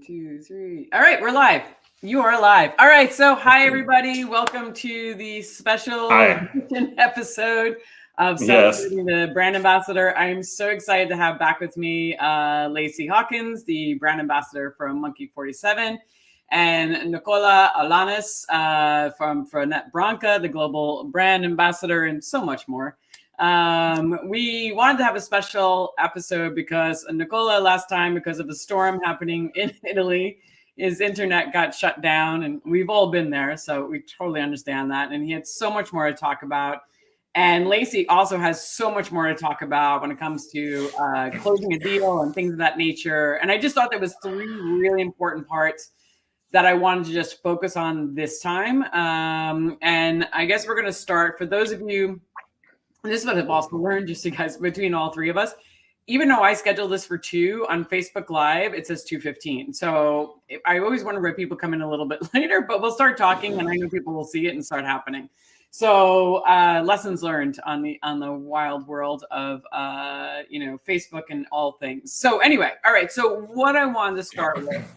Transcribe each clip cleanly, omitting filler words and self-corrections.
2, 3. All right, we're live. You are live. All right, so hi everybody. Welcome to the special episode of celebrating the brand ambassador. I'm so excited to have back with me LACY HAWKINS, the brand ambassador from Monkey 47, and NICOLAS from Net Branca, the global brand ambassador, and so much more. We wanted to have a special episode because Nicola last time, because of a storm happening in Italy, his internet got shut down, and we've all been there, so we totally understand that. And he had so much more to talk about. And LACY also has so much more to talk about when it comes to closing a deal and things of that nature. And I just thought there was 3 really important parts that I wanted to just focus on this time. And I guess we're going to start, for those of you, and this is what I've also learned, just you guys, between all 3 of us, even though I scheduled this for 2 on Facebook Live, it says 2:15. So I always wonder why people come in a little bit later, but we'll start talking, and I know people will see it and start happening. So lessons learned on the wild world of Facebook and all things. So anyway, all right. So what I wanted to start with,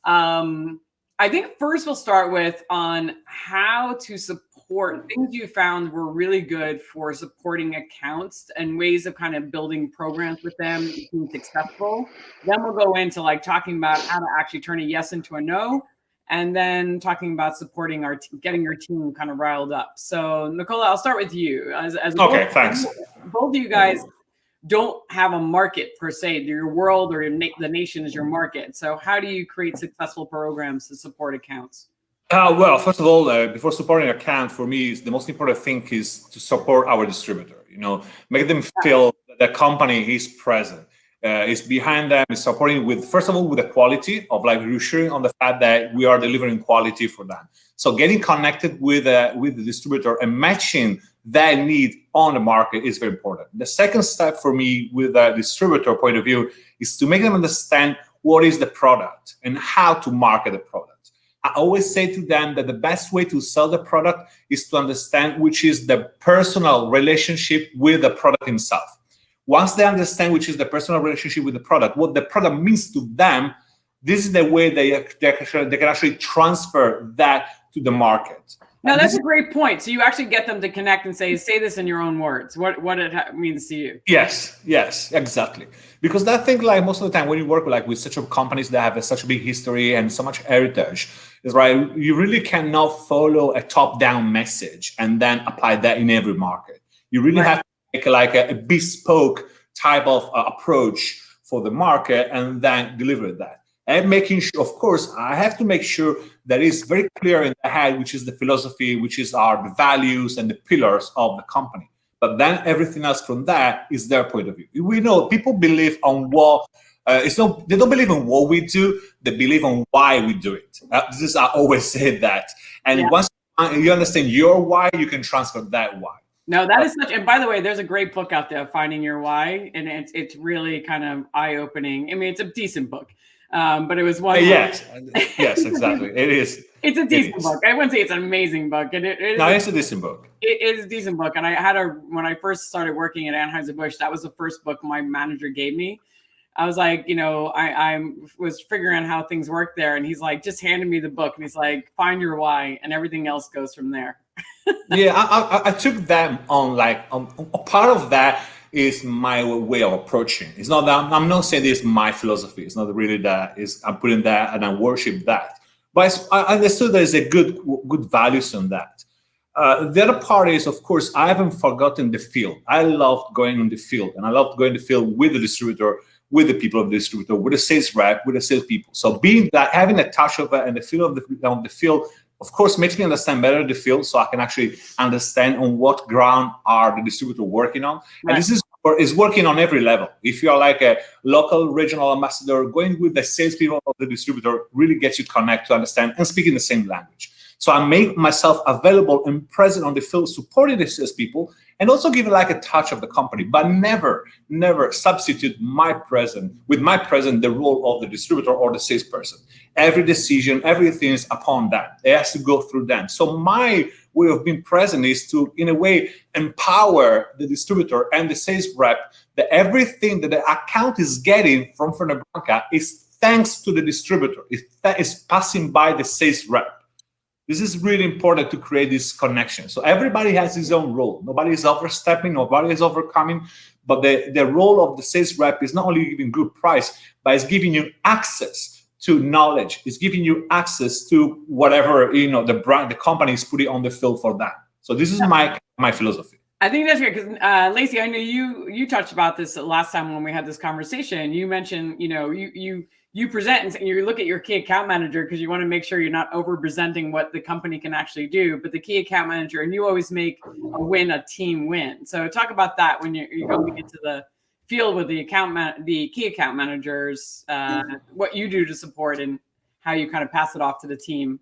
I think first we'll start with on how to support things you found were really good for supporting accounts and ways of kind of building programs with them, being successful. Then we'll go into like talking about how to actually turn a yes into a no, and then talking about supporting getting your team kind of riled up. So Nicola, I'll start with you. As okay, thanks. Both of you guys don't have a market per se. Your world or the nation is your market. So how do you create successful programs to support accounts? Well, first of all, before supporting an account, for me, the most important thing is to support our distributor. Make them feel that the company is present, is behind them, is supporting with, first of all, with the quality of like reassuring on the fact that we are delivering quality for them. So getting connected with the distributor and matching that need on the market is very important. The second step for me with a distributor point of view is to make them understand what is the product and how to market the product. I always say to them that the best way to sell the product is to understand which is the personal relationship with the product himself. Once they understand which is the personal relationship with the product, what the product means to them, this is the way they can actually transfer that to the market. Now, that's a great point. So you actually get them to connect and say this in your own words, what it means to you. Yes, exactly. Because I think like most of the time when you work with such companies that have such a big history and so much heritage, is right, you really cannot follow a top-down message and then apply that in every market. You really have to make like a bespoke type of approach for the market and then deliver that. And making sure, of course, I have to make sure that it's very clear in the head, which is the philosophy, which is the values and the pillars of the company. But then everything else from that is their point of view. We know people believe on what, they don't believe in what we do, they believe on why we do it. I always say that. And once you understand your why, you can transfer that why. No, that is such, and by the way, there's a great book out there, Finding Your Why, and it's really kind of eye-opening. I mean, it's a decent book. But it was one. Yes, exactly. It is. It's a decent book. I wouldn't say it's an amazing book. It's a decent book. It is a decent book. And I had when I first started working at Anheuser-Busch, that was the first book my manager gave me. I was like, I was figuring out how things work there. And he's like, just handed me the book. And he's like, find your why. And everything else goes from there. I took them on a part of that is my way of approaching. It's not that I'm not saying this is my philosophy. It's not really that. I'm putting that and I worship that. But I understood there's a good values on that. The other part is, of course, I haven't forgotten the field. I loved going on the field, and I loved going to the field with the distributor, with the people of the distributor, with the sales rep, with the sales people. So being that, having a touch of it and the feel of the field, of course, makes me understand better the field, so I can actually understand on what ground are the distributor working on. And this is working on every level. If you're like a local regional ambassador, going with the salespeople of the distributor really gets you connect to understand and speaking the same language. So I make myself available and present on the field, supporting the salespeople, and also give like a touch of the company, but never substitute my presence the role of the distributor or the salesperson. Every decision, everything is upon that. It has to go through them. So my way of being present is to, in a way, empower the distributor and the sales rep that everything that the account is getting from Net Branca is thanks to the distributor. It's passing by the sales rep. This is really important to create this connection. So everybody has his own role. Nobody is overstepping, nobody is overcoming, but the role of the sales rep is not only giving good price, but it's giving you access to knowledge. It's giving you access to whatever, the brand, the company is putting on the field for that. So this is my philosophy. I think that's great because Lacey, I know you touched about this last time when we had this conversation. You mentioned, you present and you look at your key account manager because you want to make sure you're not over presenting what the company can actually do, but the key account manager, and you always make a win a team win. So talk about that when you're going into the field with the key account managers, what you do to support and how you kind of pass it off to the team.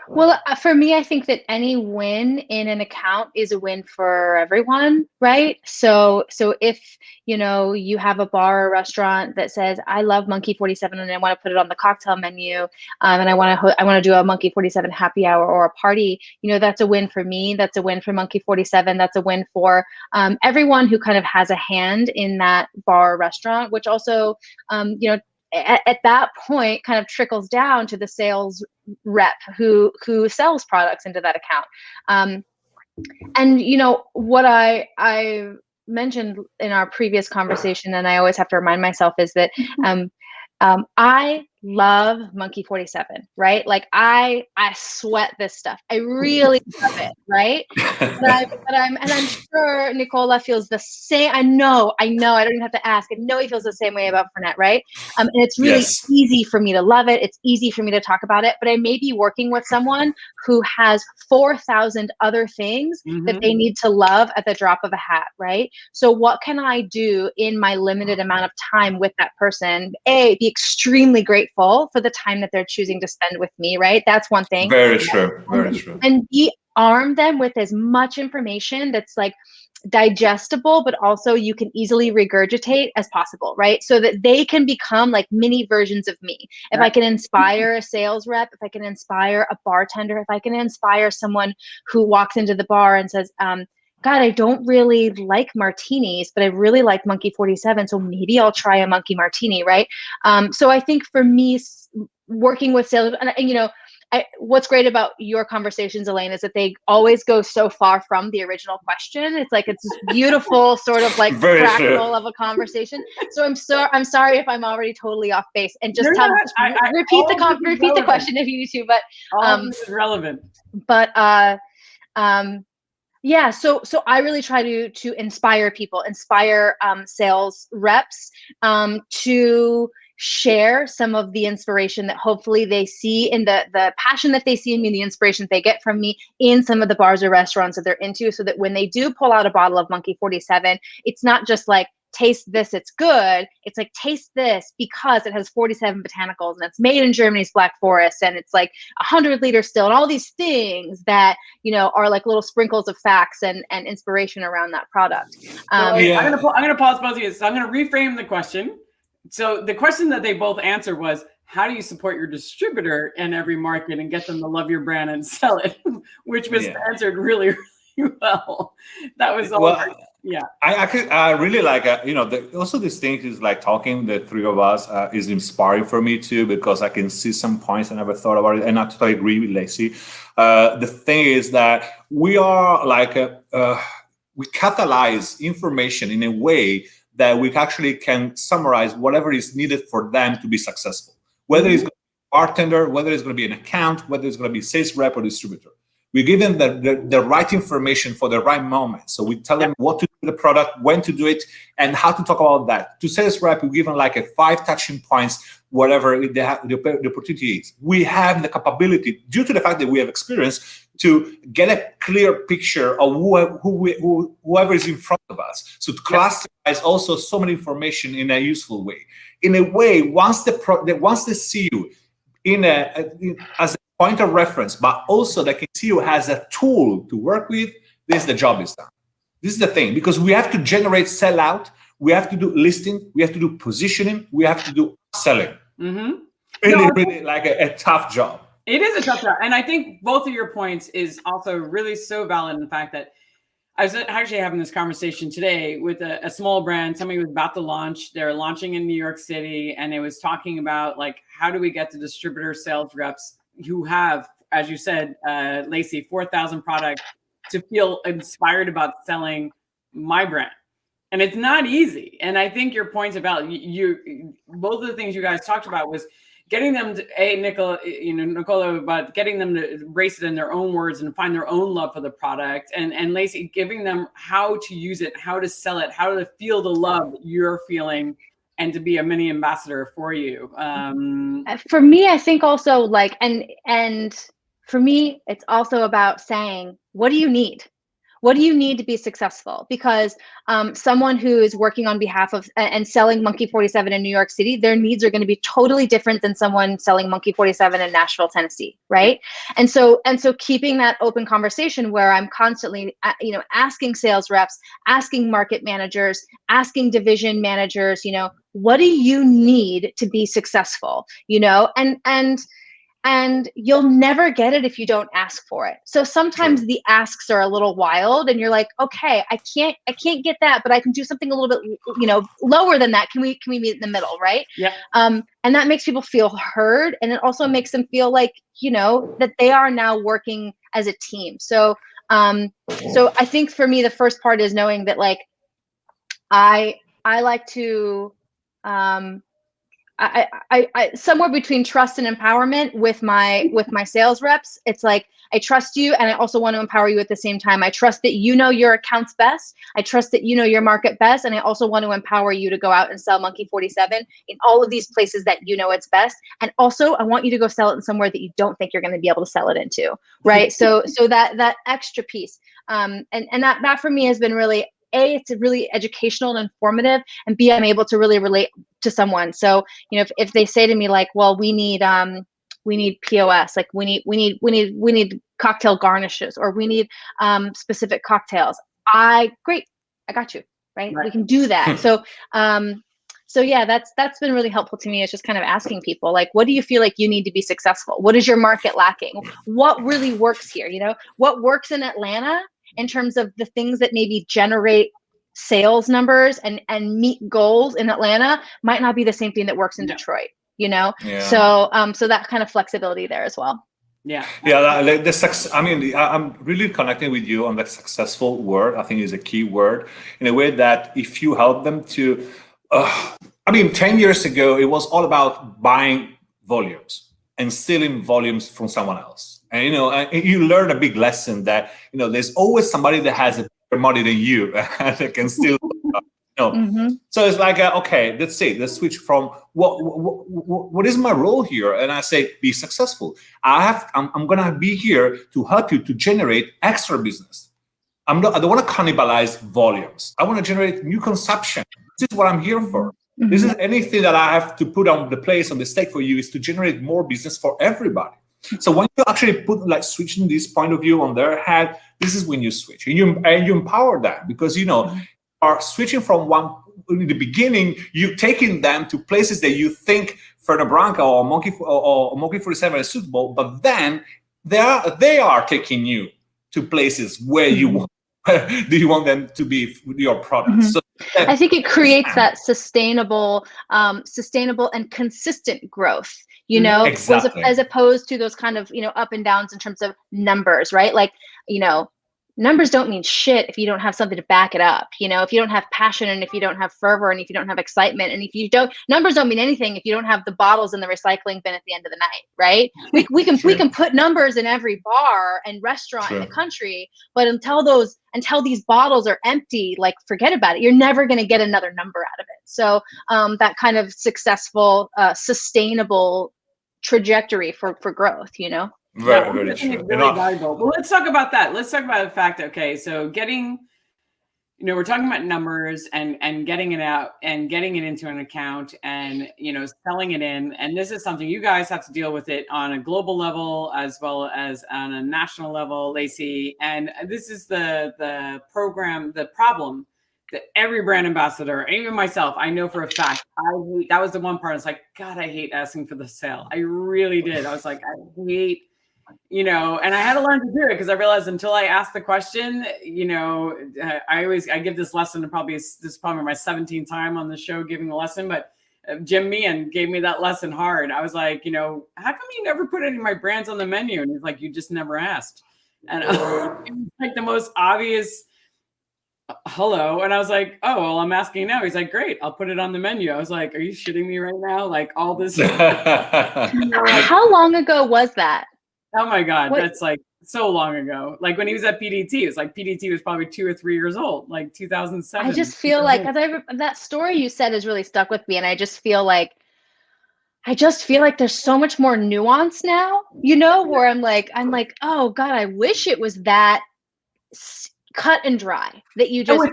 Well, for me, I think that any win in an account is a win for everyone, right? So if, you have a bar or restaurant that says, I love Monkey 47 and I want to put it on the cocktail menu, and I want to do a Monkey 47 happy hour or a party, that's a win for me. That's a win for Monkey 47. That's a win for everyone who kind of has a hand in that bar or restaurant, which also, at that point kind of trickles down to the sales rep who sells products into that account. And what I mentioned in our previous conversation, and I always have to remind myself, is that I love Monkey 47, right? Like I sweat this stuff. I really love it, right? And I'm sure Nicola feels the same. I know. I don't even have to ask. I know he feels the same way about Fernet, right? And it's really easy for me to love it. It's easy for me to talk about it. But I may be working with someone who has 4,000 other things that they need to love at the drop of a hat, right? So what can I do in my limited amount of time with that person? Be extremely grateful for the time that they're choosing to spend with me, right? That's one thing. Very true. Very true. And arm them with as much information that's like digestible, but also you can easily regurgitate as possible, right? So that they can become like mini versions of me. If I can inspire a sales rep, if I can inspire a bartender, if I can inspire someone who walks into the bar and says, God, I don't really like martinis, but I really like Monkey 47. So maybe I'll try a Monkey Martini, right? So I think for me, working with sales, and what's great about your conversations, Elaine, is that they always go so far from the original question. It's like, it's this beautiful sort of like fractal of a conversation. So I'm sorry if I'm already totally off base, and just repeat the question if you need to, but it's relevant. But yeah, so I really try to inspire people, inspire sales reps to share some of the inspiration that hopefully they see in the passion that they see in me, the inspiration they get from me in some of the bars or restaurants that they're into, so that when they do pull out a bottle of Monkey 47, it's not just like, taste this, it's good. It's like, taste this because it has 47 botanicals and it's made in Germany's Black Forest and it's like 100-liter still, and all these things that are like little sprinkles of facts and inspiration around that product. I'm gonna pause both of you. So I'm gonna reframe the question. So the question that they both answered was, how do you support your distributor in every market and get them to love your brand and sell it? Which was answered really, really well. That was all. I really like, also this thing is like talking, the three of us is inspiring for me too, because I can see some points I never thought about it. And I totally agree with Lacey. The thing is that we are like, we catalyze information in a way that we actually can summarize whatever is needed for them to be successful. Whether it's going to be a bartender, whether it's going to be an account, whether it's going to be sales rep or distributor. We give them the right information for the right moment. So we tell them what to do with the product, when to do it, and how to talk about that. To sales rep, we give them like a 5 touching points, whatever the opportunity is. We have the capability, due to the fact that we have experience, to get a clear picture of whoever is in front of us. So to classify also so many information in a useful way. In a way, once they see you as a point of reference, but also they can see you as a tool to work with, the job is done. This is the thing, because we have to generate sellout, we have to do listing, we have to do positioning, we have to do selling. Really like a tough job. It is a tough job. And I think both of your points is also really so valid in the fact that I was actually having this conversation today with a small brand. Somebody was about to launch. They're launching in New York City, and it was talking about like, how do we get the distributor sales reps who have, as you said, LACY, 4,000 products to feel inspired about selling my brand. And it's not easy. And I think your points about both of the things you guys talked about was getting them to, Nicola, about getting them to embrace it in their own words and find their own love for the product. And LACY, giving them how to use it, how to sell it, how to feel the love that you're feeling, and to be a mini ambassador for you. For me, I think also like, and for me, it's also about saying, what do you need? What do you need to be successful? Because someone who is working on behalf of and selling Monkey 47 in New York City, their needs are going to be totally different than someone selling Monkey 47 in Nashville, Tennessee, right? And so keeping that open conversation where I'm constantly, asking sales reps, asking market managers, asking division managers, what do you need to be successful? And you'll never get it if you don't ask for it. So sometimes the asks are a little wild and you're like, okay, I can't get that, but I can do something a little bit, lower than that. Can we meet in the middle, right? Yeah. And that makes people feel heard. And it also makes them feel like, that they are now working as a team. So I think for me, the first part is knowing that like, I like to, I somewhere between trust and empowerment with my sales reps. It's like, I trust you and I also want to empower you at the same time. I trust that you know your accounts best. I trust that you know your market best. And I also want to empower you to go out and sell Monkey 47 in all of these places that you know it's best. And also I want you to go sell it in somewhere that you don't think you're going to be able to sell it into. Right. So that extra piece. And that for me has been really, A, it's really educational and informative, and B, I'm able to really relate to someone. So, if they say to me like, well, we need POS, like we need cocktail garnishes, or we need specific cocktails. Great, I got you, right? We can do that. So yeah, that's been really helpful to me. It's just kind of asking people like, what do you feel like you need to be successful? What is your market lacking? What really works here? What works in Atlanta in terms of the things that maybe generate sales numbers and meet goals in Atlanta might not be the same thing that works in Detroit, Yeah. So that kind of flexibility there as well. Yeah. Like I'm really connecting with you on that successful word. I think is a key word in a way that if you help them to, 10 years ago, it was all about buying volumes and stealing volumes from someone else. And, you learn a big lesson that, there's always somebody that has a better money than you that can steal. So it's like, okay, let's switch from what is my role here? And I say, be successful. I'm going to be here to help you to generate extra business. I don't want to cannibalize volumes. I want to generate new consumption. This is what I'm here for. This is anything that I have to put on the stake for you is to generate more business for everybody. So when you actually put like switching this point of view on their head, this is when you switch and you empower them, because are switching from one in the beginning, you taking them to places that you think Ferna Branca or Monkey 47 is suitable, but then they are taking you to places where you want. Do you want them to be with your product? So I think it creates that sustainable and consistent growth, exactly. as opposed to those kind of, up and downs in terms of numbers, right? Like, numbers don't mean shit if you don't have something to back it up. If you don't have passion, and if you don't have fervor, and if you don't have excitement, and if you don't, numbers don't mean anything if you don't have the bottles in the recycling bin at the end of the night, right? We can put numbers in every bar and restaurant in the country, but until these bottles are empty, like forget about it. You're never going to get another number out of it. So that kind of successful, sustainable trajectory for growth, Very true. Really valuable. Well, let's talk about that. Let's talk about the fact, okay, so getting, we're talking about numbers and getting it out and getting it into an account and, selling it in. And this is something you guys have to deal with it on a global level as well as on a national level, LACY. And this is the problem that every brand ambassador, even myself, I know for a fact, that was the one part. It's like, God, I hate asking for the sale. I really did. I was like, I hate you know, and I had to learn to do it because I realized until I asked the question, you know, I give this lesson, and this is probably my 17th time on the show giving the lesson, but Jim Meehan gave me that lesson hard. I was like, you know, how come you never put any of my brands on the menu? And he's like, you just never asked. And it was like the most obvious hello. And I was like, oh, well, I'm asking now. He's like, great, I'll put it on the menu. I was like, are you shitting me right now? Like all this. How long ago was that? Oh my God, that's like so long ago. Like when he was at PDT, it's like PDT was probably 2 or 3 years old, like 2007. I just feel like, that story you said has really stuck with me, and I just feel like there's so much more nuance now, you know, where I'm like, oh God, I wish it was that cut and dry, that you just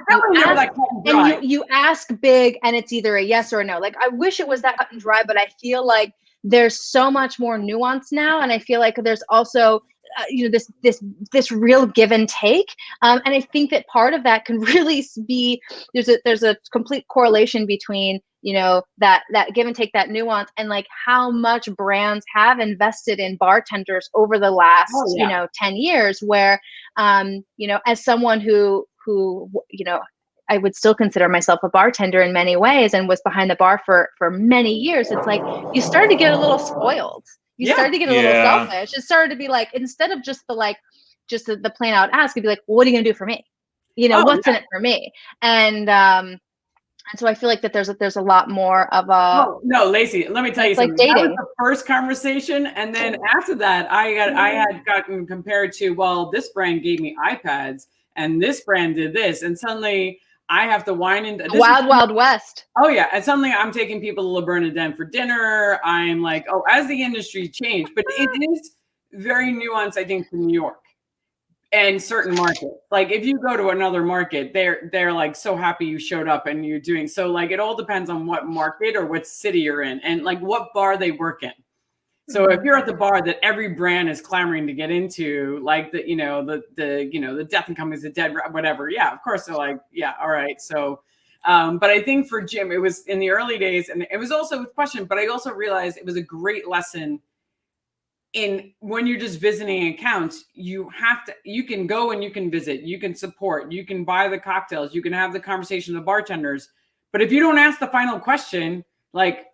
you ask big and it's either a yes or a no. Like I wish it was that cut and dry, but I feel like there's so much more nuance now, and I feel like there's also you know, this real give and take, and I think that part of that can really be there's a complete correlation between, you know, that give and take, that nuance, and like how much brands have invested in bartenders over the last you know 10 years, where you know, as someone who you know, I would still consider myself a bartender in many ways and was behind the bar for many years. It's like you started to get a little spoiled. You started to get a little selfish. It started to be like, instead of just the plain out ask, it'd be like, well, what are you gonna do for me? You know, what's in it for me? And so I feel like that there's a lot more of a. Oh, no, Lacey, let me tell you something. Like dating. That was the first conversation, and then after that, I had gotten compared to, well, this brand gave me iPads, and this brand did this, and suddenly I have to whine into Wild West. Oh yeah, and suddenly I'm taking people to Le Bernardin for dinner. I'm like, oh, as the industry changed, but it is very nuanced, I think, to New York and certain markets. Like if you go to another market, they're like so happy you showed up and you're doing so. Like it all depends on what market or what city you're in, and like what bar they work in. So if you're at the bar that every brand is clamoring to get into, like the, you know, the Death and Company's, the Dead, whatever. Yeah, of course they're like, yeah, all right. So, but I think for Jim, it was in the early days, and it was also with question, but I also realized it was a great lesson in when you're just visiting accounts, you can go and you can visit, you can support, you can buy the cocktails, you can have the conversation with the bartenders. But if you don't ask the final question, like,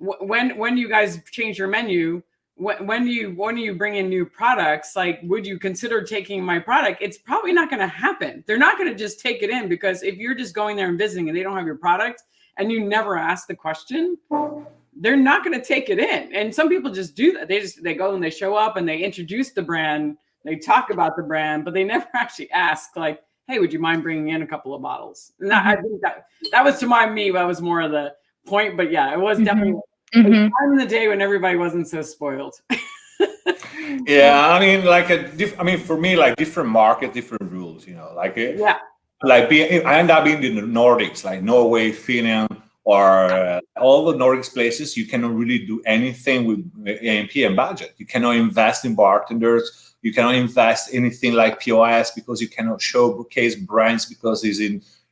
when you guys change your menu, when do you bring in new products, like would you consider taking my product? It's probably not going to happen. They're not going to just take it in, because if you're just going there and visiting and they don't have your product and you never ask the question, they're not going to take it in. And some people just do that. They go and they show up and they introduce the brand, they talk about the brand, but they never actually ask, like, hey, would you mind bringing in a couple of bottles? And I think that was, to me, that was more of the point. But yeah, it was definitely a time in the day when everybody wasn't so spoiled. Yeah, I mean, like for me, like different market, different rules, you know, like like I end up being in the Nordics, like Norway, Finland, or all the Nordics places. You cannot really do anything with A&P and budget. You cannot invest in bartenders. You cannot invest anything like POS, because you cannot showcase brands, because it's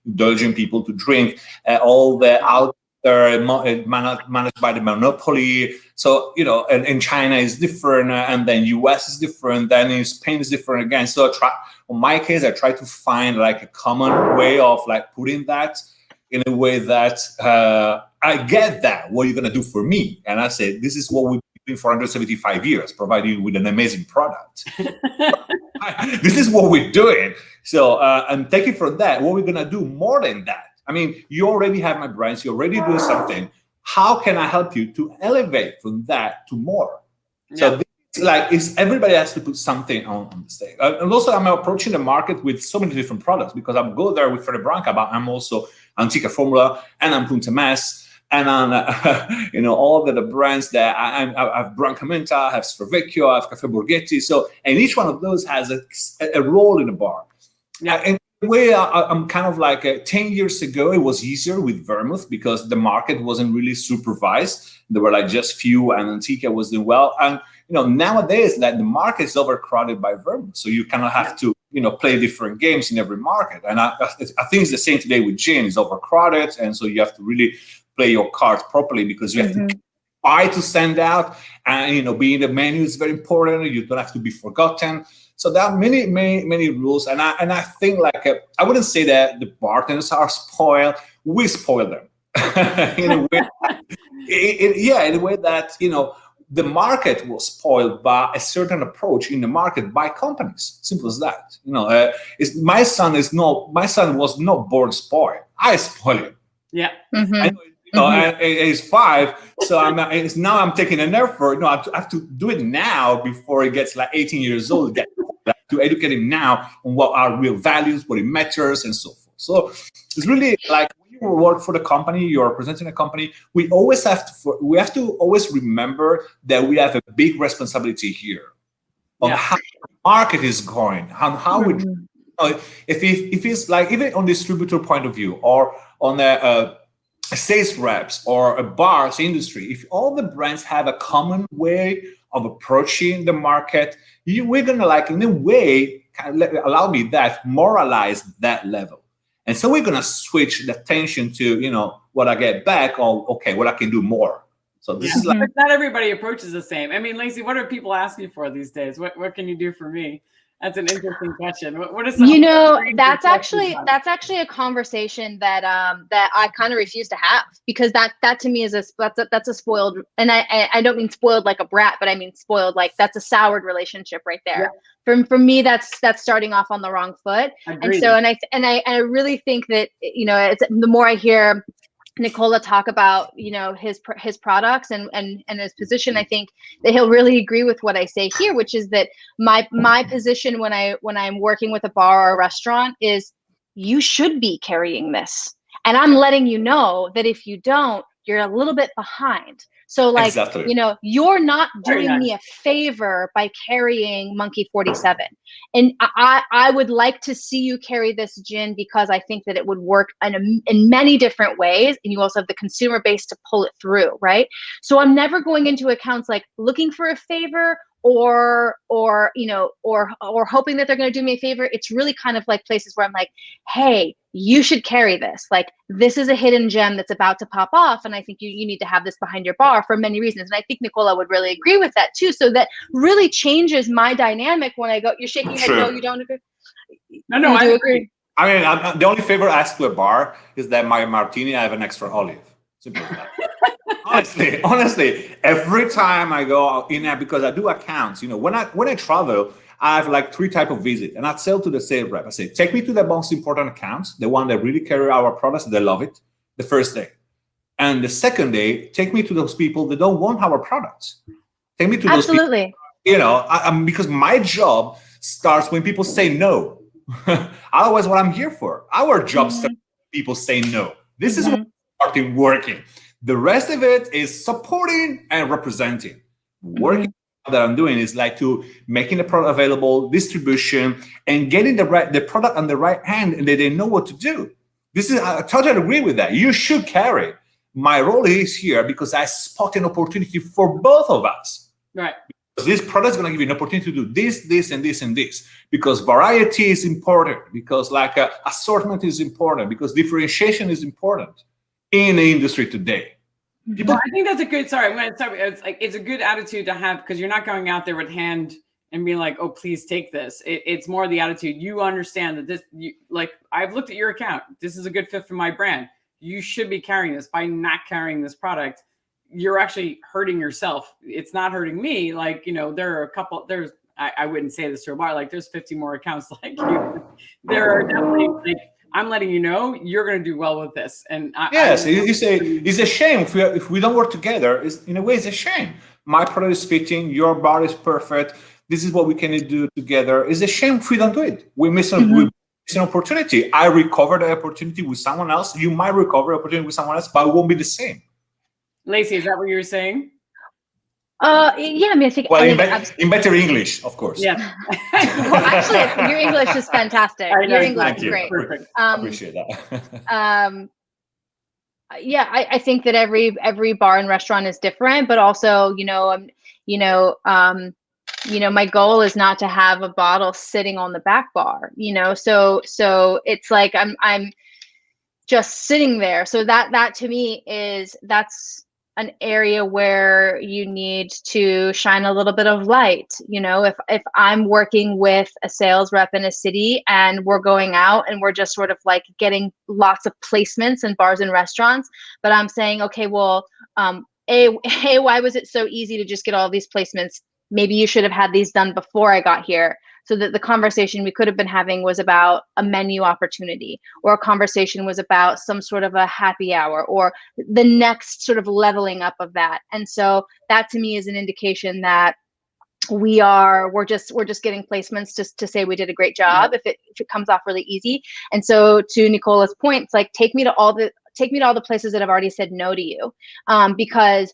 indulging people to drink. All the out there managed by the monopoly. So, you know, and in China is different, and then US is different, then in Spain is different again. So in my case, I try to find like a common way of like putting that in a way that I get that, what you're going to do for me. And I say, this is what we've been doing for 175 years, providing you with an amazing product. This is what we're doing. So, and thank you for that. What we're going to do more than that. I mean, you already have my brands. You're already doing something. How can I help you to elevate from that to more? So this, like, everybody has to put something on the stage. And also, I'm approaching the market with so many different products, because I'm go there with Fede Branca, but I'm also Antica Formula, and I'm Punta Mes, and I'm, you know, all the brands that I have Branca Menta, I have Stravecchio, I have Caffè Borghetti. So, and each one of those has a role in the bar. Yeah. And the way I'm kind of like 10 years ago, it was easier with vermouth, because the market wasn't really supervised. There were like just few, and Antica was doing well. And, you know, nowadays that the market is overcrowded by vermouth. So you kind of have to, you know, play different games in every market. And I think it's the same today with gin. It's overcrowded. And so you have to really play your cards properly, because you have to buy to send out, and being the menu is very important. You don't have to be forgotten. So there are many rules, and I think like I wouldn't say that the bartenders are spoiled. We spoil them in a way. In a way that the market was spoiled by a certain approach in the market by companies. Simple as that. My son was not born spoiled. I spoiled him. Yeah. Mm-hmm. And he's 5, so now I'm taking an effort. I have to do it now before he gets like 18 years old. To educate him now on what are real values, what it matters, and so forth. So it's really like when you work for the company, you're representing a company. We have to always remember that we have a big responsibility here on how the market is going, how we. If it's like even on distributor point of view or on a sales reps or a bars industry, if all the brands have a common way of approaching the market, we're gonna like in a way allow me that moralize that level, and so we're gonna switch the attention to what I get back or okay what I can do more. So this is like, but not everybody approaches the same. I mean, Lacey, what are people asking for these days? What can you do for me? That's an interesting question. What is that's actually a conversation that that I kind of refuse to have, because that to me is that's a spoiled, and I don't mean spoiled like a brat, but I mean spoiled like that's a soured relationship right there. Yeah. For me, that's starting off on the wrong foot. Agreed. And so I really think that it's the more I hear Nicola talk about his products and his position, I think that he'll really agree with what I say here, which is that my position when I'm working with a bar or a restaurant is you should be carrying this, and I'm letting you know that if you don't, you're a little bit behind. So like exactly. You're not doing me a favor by carrying Monkey 47. And I would like to see you carry this gin because I think that it would work in many different ways, and you also have the consumer base to pull it through, right? So I'm never going into accounts like looking for a favor or hoping that they're going to do me a favor. It's really kind of like places where I'm like, hey, you should carry this. Like, this is a hidden gem that's about to pop off, and I think you need to have this behind your bar for many reasons. And I think Nicola would really agree with that too. So that really changes my dynamic when I go. You're shaking your head. No, you don't agree. No, I agree. I mean, the only favor I ask to a bar is that my martini I have an extra olive. Simple as that. honestly, every time I go in there, because I do accounts, when I travel, I have like 3 types of visit, and I tell to the sales rep, I say, take me to the most important accounts, the one that really carry our products, they love it, the first day. And the second day, take me to those people that don't want our products. Take me to those people. Absolutely. Because my job starts when people say no. Otherwise, what I'm here for. Our job starts when people say no. This is what started working. The rest of it is supporting and representing. Working that I'm doing is like to making the product available, distribution, and getting the product on the right hand, and they know what to do. I totally agree with that. You should carry. My role is here because I spot an opportunity for both of us. Right. Because this product is going to give you an opportunity to do this, and this, and this. Because variety is important. Because assortment is important. Because differentiation is important in the industry today. I think that's a good. Sorry, I'm going to start. It's a good attitude to have, because you're not going out there with hand and being like, "Oh, please take this." It's more the attitude. You understand that this. I've looked at your account. This is a good fit for my brand. You should be carrying this. By not carrying this product, you're actually hurting yourself. It's not hurting me. There are a couple. I wouldn't say this to a bar. There's 50 more accounts like you. There are definitely I'm letting you know you're going to do well with this. And you say it's a shame if we don't work together. In a way, it's a shame. My product is fitting. Your bar is perfect. This is what we can do together. It's a shame if we don't do it. We miss an opportunity. I recover the opportunity with someone else. You might recover the opportunity with someone else, but it won't be the same. Lacey, is that what you're saying? Yeah, I mean, I think. Well, in better English, of course. Yeah. Well, actually, your English is fantastic. Your English is great. Perfect. I appreciate that. Yeah, I think that every bar and restaurant is different, but also, my goal is not to have a bottle sitting on the back bar. So it's like I'm just sitting there. So that to me is an area where you need to shine a little bit of light. You know, if I'm working with a sales rep in a city and we're going out and we're just sort of like getting lots of placements in bars and restaurants, but I'm saying, okay, well, why was it so easy to just get all these placements? Maybe you should have had these done before I got here. So that the conversation we could have been having was about a menu opportunity, or a conversation was about some sort of a happy hour, or the next sort of leveling up of that. And so that to me is an indication that we're just getting placements just to say we did a great job if it comes off really easy. And so to Nicola's point, it's like, take me to all the places that I've already said no to you, because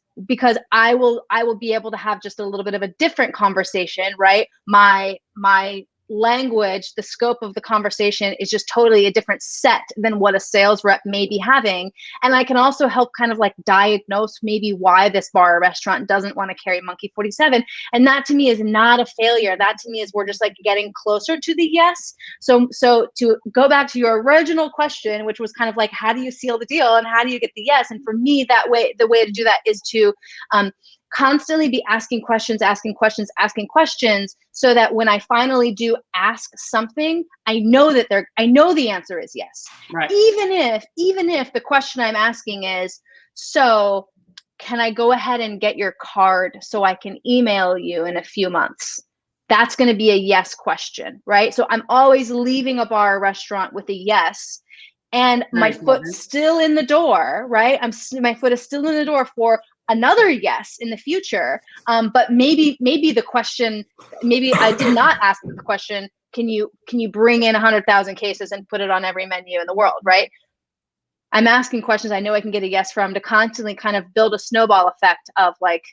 I will be able to have just a little bit of a different conversation, right? My language, the scope of the conversation is just totally a different set than what a sales rep may be having. And I can also help kind of like diagnose maybe why this bar or restaurant doesn't want to carry Monkey 47. And that to me is not a failure. That to me is we're just like getting closer to the yes. So to go back to your original question, which was kind of like, how do you seal the deal and how do you get the yes? And for me, the way to do that is to constantly be asking questions, so that when I finally do ask something, I know the answer is yes. Right. Even if the question I'm asking is, so can I go ahead and get your card so I can email you in a few months? That's going to be a yes question, right? So I'm always leaving a bar or restaurant with a yes, and my foot's still in the door, right? My foot is still in the door for another yes in the future. But maybe the question, maybe I did not ask the question, can you bring in 100,000 cases and put it on every menu in the world, right? I'm asking questions I know I can get a yes from, to constantly kind of build a snowball effect of like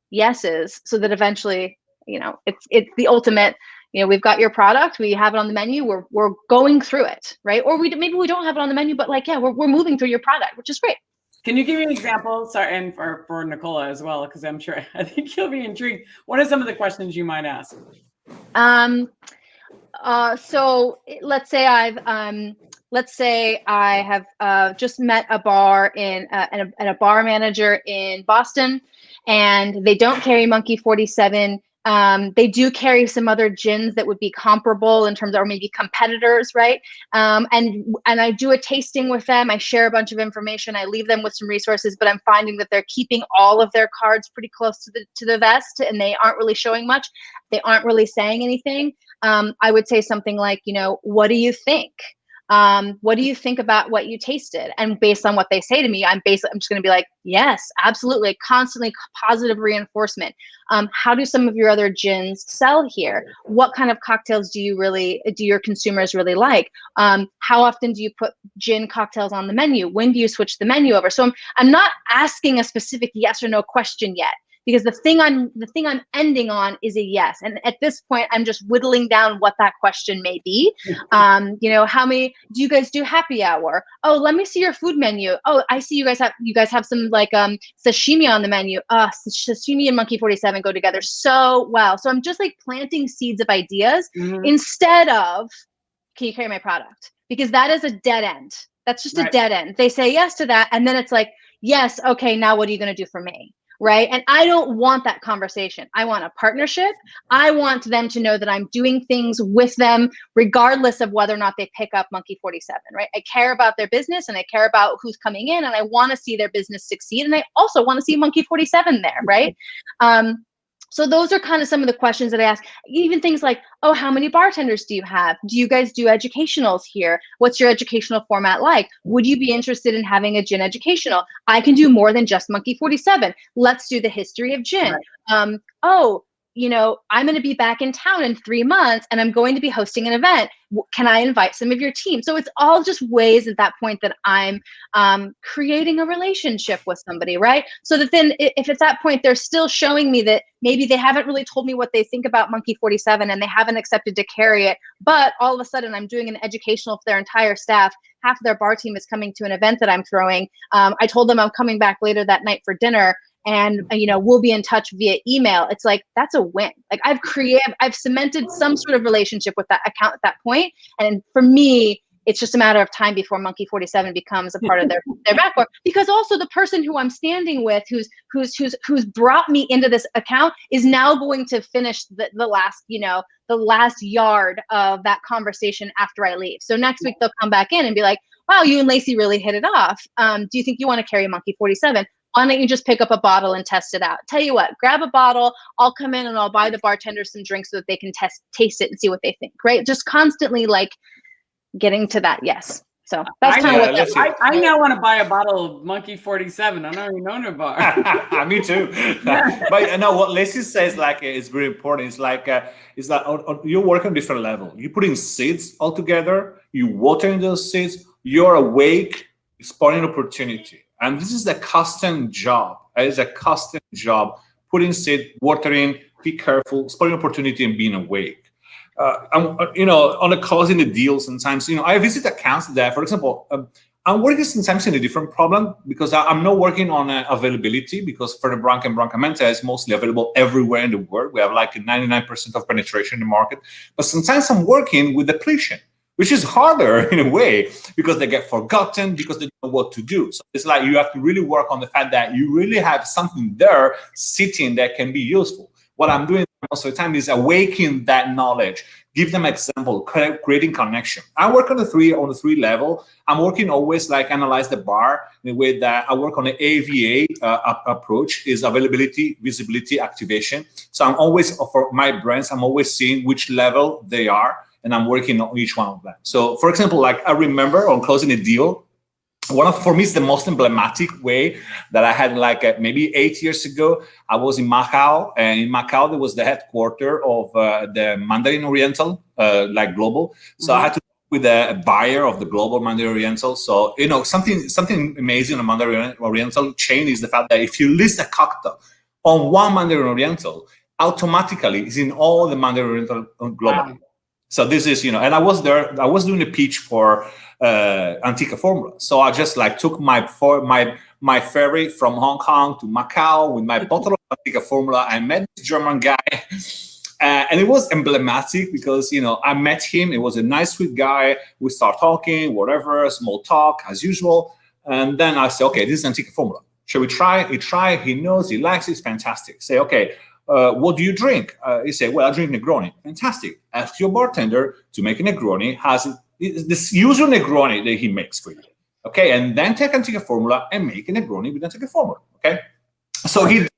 yeses, so that eventually, you know, it's the ultimate, you know, we've got your product, we have it on the menu, we're going through it, right? Or maybe we don't have it on the menu, but like, yeah, we're moving through your product, which is great. Can you give me an example? Sorry, and for Nicola as well, because I think you'll be intrigued. What are some of the questions you might ask? So let's say I have just met a bar and a bar manager in Boston, and they don't carry Monkey 47. They do carry some other gins that would be comparable in terms of, or maybe competitors, right? And I do a tasting with them. I share a bunch of information. I leave them with some resources, but I'm finding that they're keeping all of their cards pretty close to the vest, and they aren't really showing much. They aren't really saying anything. I would say something like, you know, what do you think? What do you think about what you tasted? And based on what they say to me, I'm just going to be like, yes, absolutely. Constantly positive reinforcement. How do some of your other gins sell here? What kind of cocktails do your consumers really like? How often do you put gin cocktails on the menu? When do you switch the menu over? So I'm not asking a specific yes or no question yet, because the thing I'm ending on is a yes. And at this point, I'm just whittling down what that question may be. You know, how many do you guys do happy hour? Oh, let me see your food menu. Oh, I see you guys have some like sashimi on the menu. Sashimi and Monkey 47 go together so well. So I'm just like planting seeds of ideas instead of, can you carry my product? Because that is a dead end. That's just a dead end. They say yes to that, and then it's like, yes, okay, now what are you going to do for me? Right? And I don't want that conversation. I want a partnership. I want them to know that I'm doing things with them, regardless of whether or not they pick up Monkey 47, right? I care about their business, and I care about who's coming in, and I want to see their business succeed. And I also want to see Monkey 47 there, right? So those are kind of some of the questions that I ask. Even things like, oh, how many bartenders do you have? Do you guys do educationals here? What's your educational format like? Would you be interested in having a gin educational? I can do more than just Monkey 47. Let's do the history of gin. Right. Oh, you know, I'm going to be back in town in 3 months, and I'm going to be hosting an event. Can I invite some of your team? So it's all just ways at that point that I'm creating a relationship with somebody, right? So that then if at that point they're still showing me that maybe they haven't really told me what they think about Monkey 47 and they haven't accepted to carry it, but all of a sudden I'm doing an educational for their entire staff. Half of their bar team is coming to an event that I'm throwing. I told them I'm coming back later that night for dinner, and you know, we'll be in touch via email. It's like, that's a win. Like I've cemented some sort of relationship with that account at that point. And for me, it's just a matter of time before Monkey 47 becomes a part of their backboard. Because also the person who I'm standing with, who's brought me into this account, is now going to finish the last, the last yard of that conversation after I leave. So next week they'll come back in and be like, wow, you and Lacey really hit it off. Do you think you want to carry Monkey 47? Why don't you just pick up a bottle and test it out? Tell you what, grab a bottle, I'll come in and I'll buy the bartenders some drinks so that they can taste it and see what they think, right? Just constantly like getting to that yes. So that's kind of what I now want to buy a bottle of Monkey 47. I don't even own a bar. Me too. But you know what Lacey says, like, is very important. It's like you work on different level. You put in seeds all together, you water in those seeds, you're awake, spotting opportunity. And this is a constant job. It is a constant job. Putting seed, watering, be careful, spotting opportunity, and being awake. On the closing the deal, sometimes, I visit accounts that, for example, I'm working sometimes in a different problem because I'm not working on availability, because for the Branca and Branca Menta is mostly available everywhere in the world. We have like 99% of penetration in the market. But sometimes I'm working with depletion, which is harder in a way because they get forgotten, because they don't know what to do. So it's like you have to really work on the fact that you really have something there sitting that can be useful. What I'm doing most of the time is awakening that knowledge, give them example, creating connection. I work on the three level. I'm working always like analyze the bar in a way that I work on the AVA approach, is availability, visibility, activation. So I'm always, for my brands, I'm always seeing which level they are, and I'm working on each one of them. So for example, like I remember on closing a deal, for me, it's the most emblematic way that I had, like maybe 8 years ago. I was in Macau, and in Macau there was the headquarters of the Mandarin Oriental, like global. So I had to talk with a buyer of the global Mandarin Oriental. So something amazing on Mandarin Oriental chain is the fact that if you list a cocktail on one Mandarin Oriental, automatically it's in all the Mandarin Oriental globally. Wow. So this is, and I was there. I was doing a pitch for Antica Formula. So I just like took my ferry from Hong Kong to Macau with my bottle of Antica Formula. I met this German guy, and it was emblematic because I met him. It was a nice, sweet guy. We start talking, whatever, small talk as usual, and then I say, okay, this is Antica Formula. Shall we try? He tried. He knows. He likes it. It's fantastic. Say, okay. What do you drink? He said, well, I drink Negroni. Fantastic. Ask your bartender to make a Negroni. Has this usual Negroni that he makes for you. Okay, and then take Antica Formula and make a Negroni with Antica Formula. Okay, so he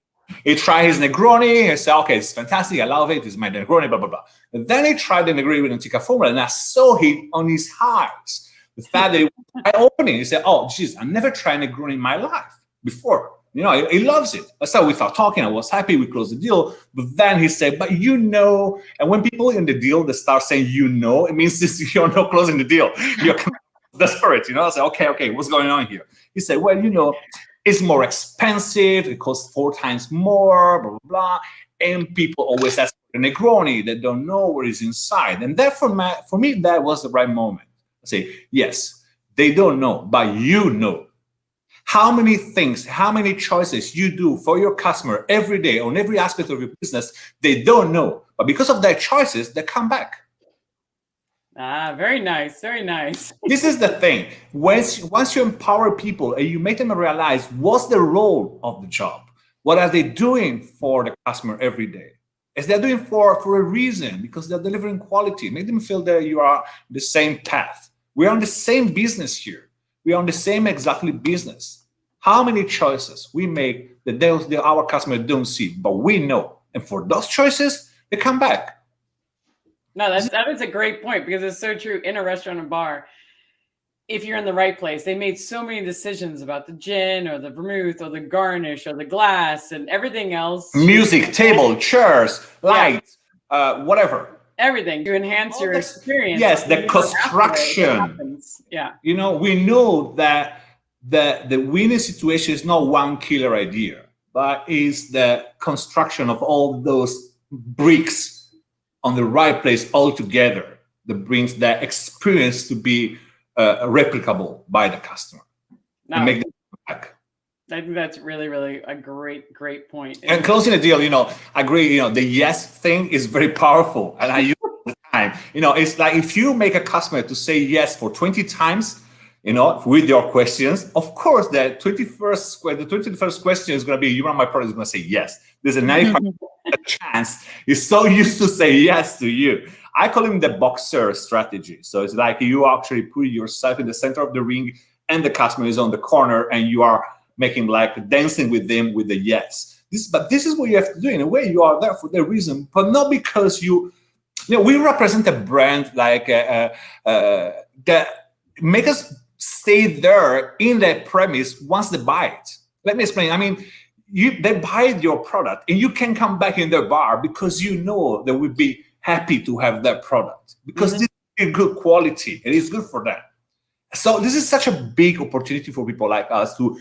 tried his Negroni. He said, okay, it's fantastic. I love it. It's my Negroni, blah, blah, blah. And then he tried the Negroni with Antica Formula, and I saw him on his eyes. The fact that I opened it, he said, oh, geez, I never tried Negroni in my life before. He loves it. So we started talking. I was happy. We closed the deal. But then he said, but and when people in the deal, they start saying, it means you're not closing the deal. You're desperate, I said, okay, what's going on here? He said, well, it's more expensive. It costs 4 times more, blah, blah, blah. And people always ask for the Negroni. They don't know what is inside. And that for me, that was the right moment. I say, yes, they don't know, but you know. How many things, how many choices you do for your customer every day on every aspect of your business, they don't know. But because of their choices, they come back. Very nice, very nice. This is the thing. Once you empower people and you make them realize what's the role of the job, what are they doing for the customer every day? Is they're doing for a reason, because they're delivering quality. Make them feel that you are the same path. We're on the same business here. We're on the same exactly business. How many choices we make that our customers don't see, but we know. And for those choices, they come back. No, that is a great point, because it's so true in a restaurant or bar. If you're in the right place, they made so many decisions about the gin or the vermouth or the garnish or the glass and everything else. Music, table, chairs, lights, whatever. Everything to enhance your experience. Yes, the construction. Yeah. We know that the winning situation is not one killer idea, but is the construction of all those bricks on the right place all together that brings that experience to be replicable by the customer. And make them come back. I think that's really, really a great point. And closing the deal, I agree, the yes thing is very powerful, and I use it all the time. It's like if you make a customer to say yes for 20 times, with your questions, of course, the 21st question is going to be, you want my product, is going to say yes. There's a 95% chance he's so used to say yes to you. I call him the boxer strategy. So it's like you actually put yourself in the center of the ring and the customer is on the corner and you are making like dancing with them with the yes. But this is what you have to do. In a way, you are there for the reason, but not because we represent a brand like that make us stay there in that premise once they buy it. Let me explain. I mean, they buy your product and you can come back in their bar because they would be happy to have that product because this is good quality and it's good for them. So this is such a big opportunity for people like us to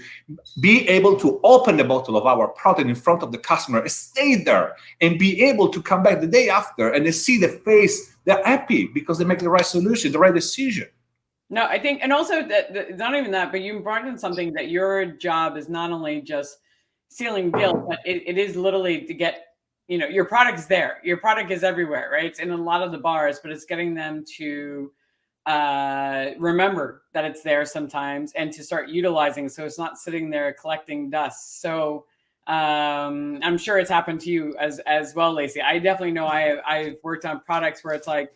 be able to open the bottle of our product in front of the customer and stay there and be able to come back the day after and they see the face, they're happy because they make the right solution, the right decision. No, I think, and also that not even that, but you brought in something that your job is not only just sealing deals, but it is literally to get, your product is there. Your product is everywhere, right? It's in a lot of the bars, but it's getting them to remember that it's there sometimes and to start utilizing, so it's not sitting there collecting dust. So I'm sure it's happened to you as well, Lacey. I definitely know I've worked on products where it's like,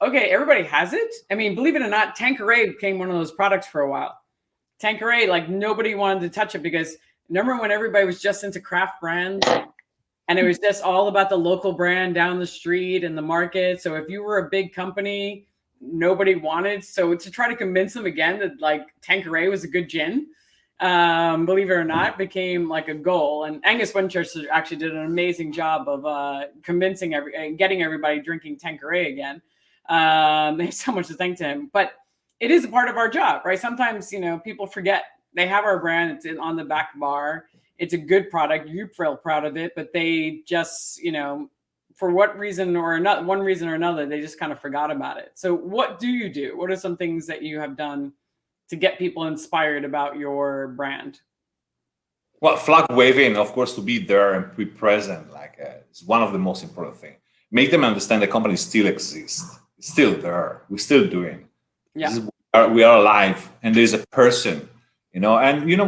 okay, everybody has it. I mean, believe it or not, Tanqueray became one of those products for a while. Tanqueray, like nobody wanted to touch it because remember when everybody was just into craft brands and it was just all about the local brand down the street and the market. So if you were a big company, nobody wanted. So to try to convince them again that like Tanqueray was a good gin, believe it or not, became like a goal. And Angus Winchester actually did an amazing job of convincing getting everybody drinking Tanqueray again. There's so much to thank to him, but it is a part of our job, right? Sometimes, people forget they have our brand. It's on the back bar. It's a good product. You feel proud of it, but they just, for what reason or another, one reason or another, they just kind of forgot about it. So what do you do? What are some things that you have done to get people inspired about your brand? Well, flag waving, of course, to be there and be present, it's one of the most important things. Make them understand the company still exists. It's still there. We're still doing. Yeah. We are alive, and there's a person, and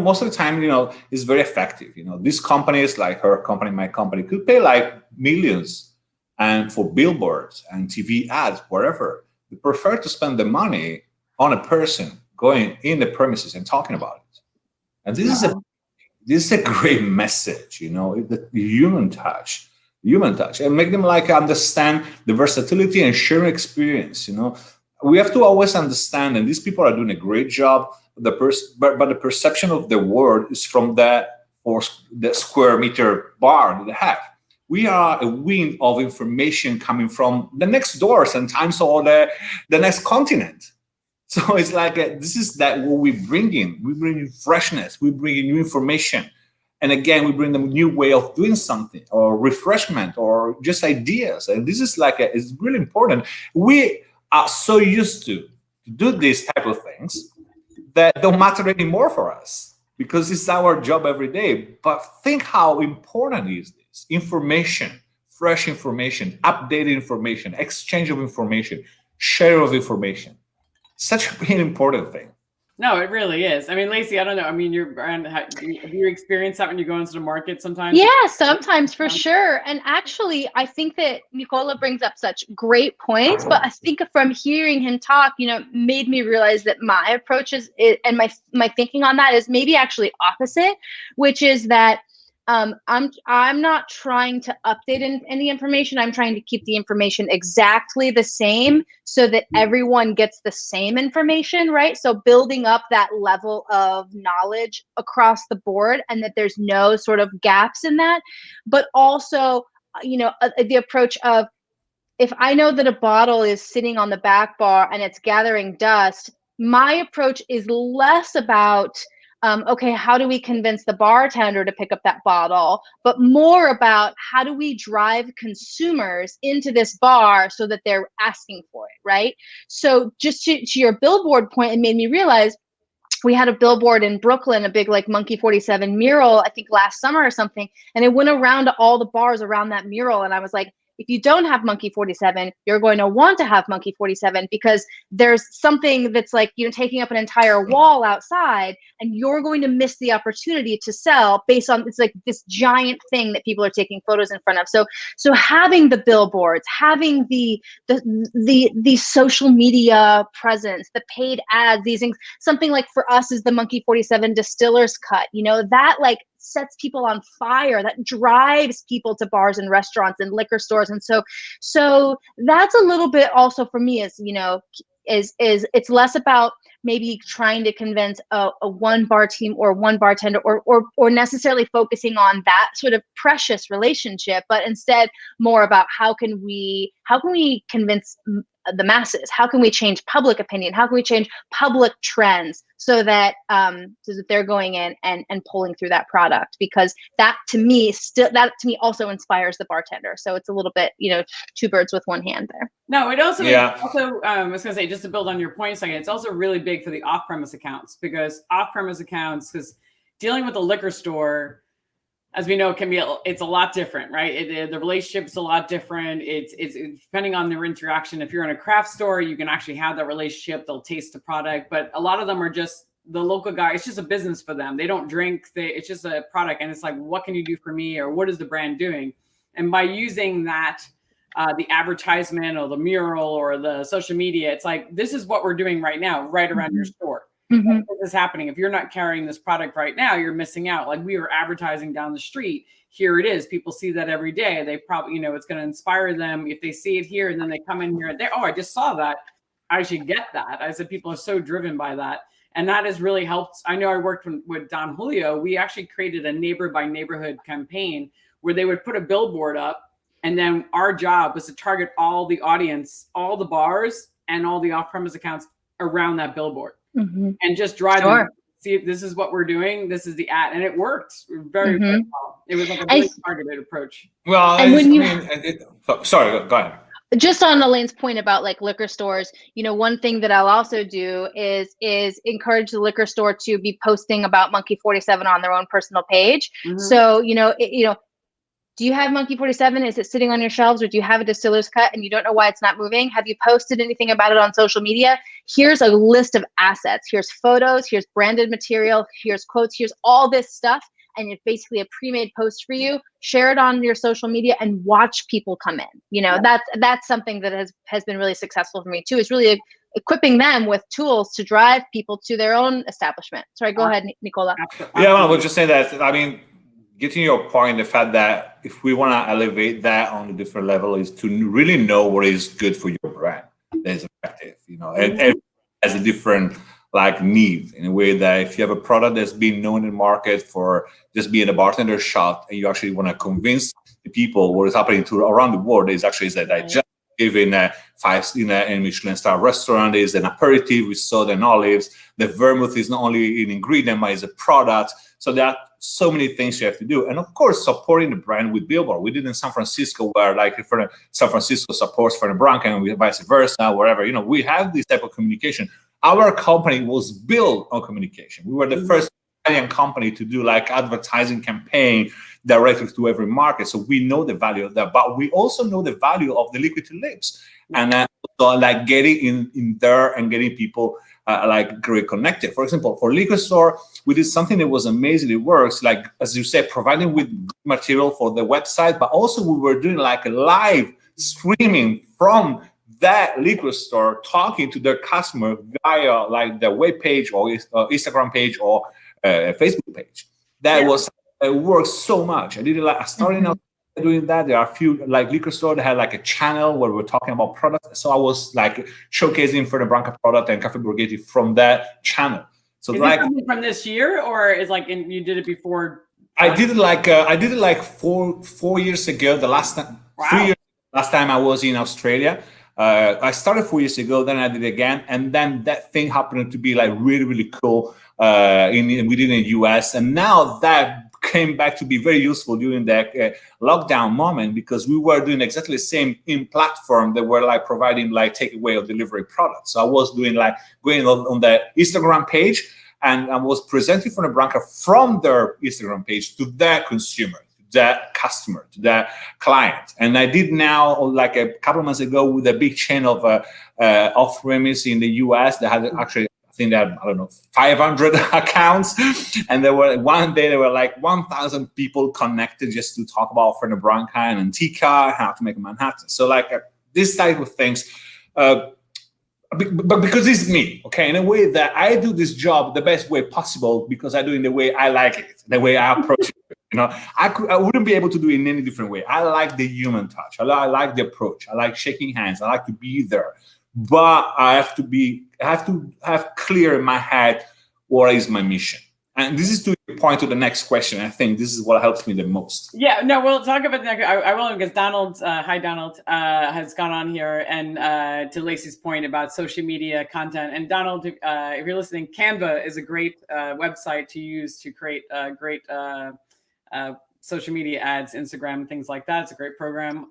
most of the time, it's very effective. These companies, like her company, my company, could pay like millions, and for billboards and TV ads, wherever. They prefer to spend the money on a person going in the premises and talking about it. And this is a great message, the human touch, and make them understand the versatility and sharing experience. We have to always understand, and these people are doing a great job. But the perception of the world is from the square meter bar that they have. We are a wind of information coming from the next door, sometimes, or the next continent. So it's like this is that what we bring in. We bring in freshness. We bring in new information. And again, we bring them a new way of doing something, or refreshment, or just ideas. And this is it's really important. We are so used to do these type of things that don't matter anymore for us because it's our job every day. But think how important is this information, fresh information, updated information, exchange of information, share of information. Such an important thing. No, it really is. I mean, Lacey, I don't know. I mean, your brand, do you experience that when you go into the market sometimes? Yeah, sometimes for sure. And actually, I think that Nicola brings up such great points, but I think from hearing him talk, made me realize that my approach and my thinking on that is maybe actually opposite, which is that I'm not trying to update any information. I'm trying to keep the information exactly the same so that everyone gets the same information, right? So building up that level of knowledge across the board and that there's no sort of gaps in that. But also, the approach of, if I know that a bottle is sitting on the back bar and it's gathering dust, my approach is less about okay, how do we convince the bartender to pick up that bottle, but more about how do we drive consumers into this bar so that they're asking for it, right? So just to your billboard point, it made me realize we had a billboard in Brooklyn, a big Monkey 47 mural, I think last summer or something, and it went around to all the bars around that mural, and I was like, if you don't have Monkey 47, you're going to want to have Monkey 47 because there's something that's like, you know, taking up an entire wall outside, and you're going to miss the opportunity to sell based on, it's like this giant thing that people are taking photos in front of. So having the billboards, having the social media presence, the paid ads, these things, something like for us is the Monkey 47 Distiller's Cut, you know, that like sets people on fire, that drives people to bars and restaurants and liquor stores. And so that's a little bit also for me, is, you know, is it's less about maybe trying to convince a one bar team or one bartender or necessarily focusing on that sort of precious relationship, but instead more about how can we convince the masses? How can we change public opinion? How can we change public trends so that they're going in and pulling through that product? Because that to me also inspires the bartender. So it's a little bit, you know, two birds with one hand there. No, it also I was gonna say, just to build on your point a second, it's also really big for the off-premise accounts, because dealing with a liquor store, as we know, it's a lot different, right? The relationship's a lot different. It's depending on their interaction. If you're in a craft store, you can actually have that relationship. They'll taste the product, but a lot of them are just the local guy. It's just a business for them. They don't drink. It's just a product, and it's like, what can you do for me, or what is the brand doing? And by using that, the advertisement or the mural or the social media, it's like, this is what we're doing right now, right around your store. Mm-hmm. This is happening. If you're not carrying this product right now, you're missing out. Like, we were advertising down the street. Here it is. People see that every day. They probably, you know, it's going to inspire them if they see it here, and then they come in here and oh, I just saw that. I should get that. I said, people are so driven by that. And that has really helped. I know I worked with Don Julio. We actually created a neighbor by neighborhood campaign where they would put a billboard up, and then our job was to target all the audience, all the bars and all the off-premise accounts around that billboard. Mm-hmm. And just drive them, see if this is what we're doing. This is the ad, and it worked very well. It was like a really targeted approach. Well, sorry, go ahead. Just on Elaine's point about like liquor stores, you know, one thing that I'll also do is encourage the liquor store to be posting about Monkey 47 on their own personal page. Mm-hmm. So, you know, do you have Monkey 47? Is it sitting on your shelves, or do you have a Distiller's Cut and you don't know why it's not moving? Have you posted anything about it on social media? Here's a list of assets. Here's photos, here's branded material, here's quotes, here's all this stuff. And it's basically a pre-made post for you. Share it on your social media and watch people come in. You know, that's something that has been really successful for me too, is really equipping them with tools to drive people to their own establishment. Sorry, go ahead, Nicola. Yeah, I would just say that, I mean, getting your point, the fact that if we want to elevate that on a different level is to really know what is good for your brand, that is effective, you know, and everyone has a different like need, in a way that if you have a product that's been known in the market for just being a bartender shop, and you actually want to convince the people what is happening around the world, is actually that I just given a 5-star Michelin star restaurant, is an aperitif with soda and olives. The vermouth is not only an ingredient, but it's a product. So there are so many things you have to do. And of course, supporting the brand with billboard. We did in San Francisco, where like for San Francisco supports Fernet and we vice versa, wherever, you know, we have this type of communication. Our company was built on communication. We were the first Italian company to do like advertising campaign directly to every market. So we know the value of that, but we also know the value of the liquid to lips. And so like getting in there and getting people like reconnected. For example, for liquor store, we did something that was amazing. It works, like, as you said, providing with material for the website, but also we were doing like a live streaming from that liquor store, talking to their customer via like their web page or Instagram page or Facebook page. That was, it works so much. I did it like starting out doing that. There are a few like liquor store that had like a channel where we're talking about products. So I was like showcasing Fernet Branca product and Cafe Borghetti from that channel. So is like something from this year, or is like you did it before? I did it like four years ago. The last time, 3 years. Last time I was in Australia. I started 4 years ago, then I did it again, and then that thing happened to be like really, really cool within the US, and now that came back to be very useful during that lockdown moment, because we were doing exactly the same in platform that were like providing like takeaway or delivery products. So I was doing like going on the Instagram page, and I was presenting Fernet Branca from their Instagram page to their consumer, that customer, to that client. And I did now, like a couple of months ago, with a big chain of off-premise in the US that had actually, I think they had, I don't know, 500 accounts. And there were one day there were like 1,000 people connected just to talk about Fernet Branca and Antica, how to make a Manhattan. So like this type of things. But because it's me, okay, in a way that I do this job the best way possible, because I do it in the way I like it, the way I approach it. You know, I wouldn't be able to do it in any different way. I like the human touch. I like the approach. I like shaking hands. I like to be there. But I have to have clear in my head what is my mission. And this is to point to the next question. I think this is what helps me the most. Yeah, no, we'll talk about that. I will, because Donald, hi Donald, has gone on here, and to Lacey's point about social media content. And Donald, if you're listening, Canva is a great website to use to create great social media ads, Instagram, things like that. It's a great program.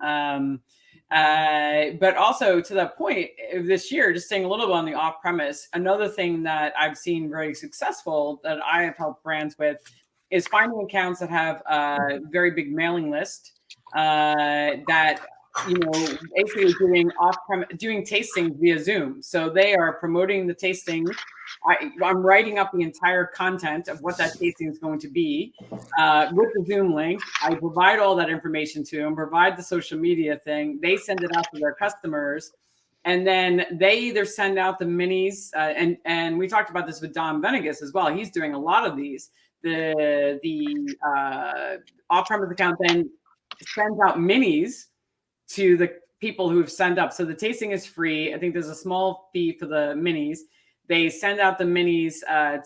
But also to that point, this year, just staying a little bit on the off-premise, another thing that I've seen very successful that I have helped brands with is finding accounts that have a very big mailing list that, you know, basically doing tastings via Zoom. So they are promoting the tasting. I'm writing up the entire content of what that tasting is going to be with the Zoom link. I provide all that information to them, provide the social media thing. They send it out to their customers, and then they either send out the minis. And we talked about this with Don Venegas as well. He's doing a lot of these. The off-premise account then sends out minis to the people who have signed up. So the tasting is free. I think there's a small fee for the minis. They send out the minis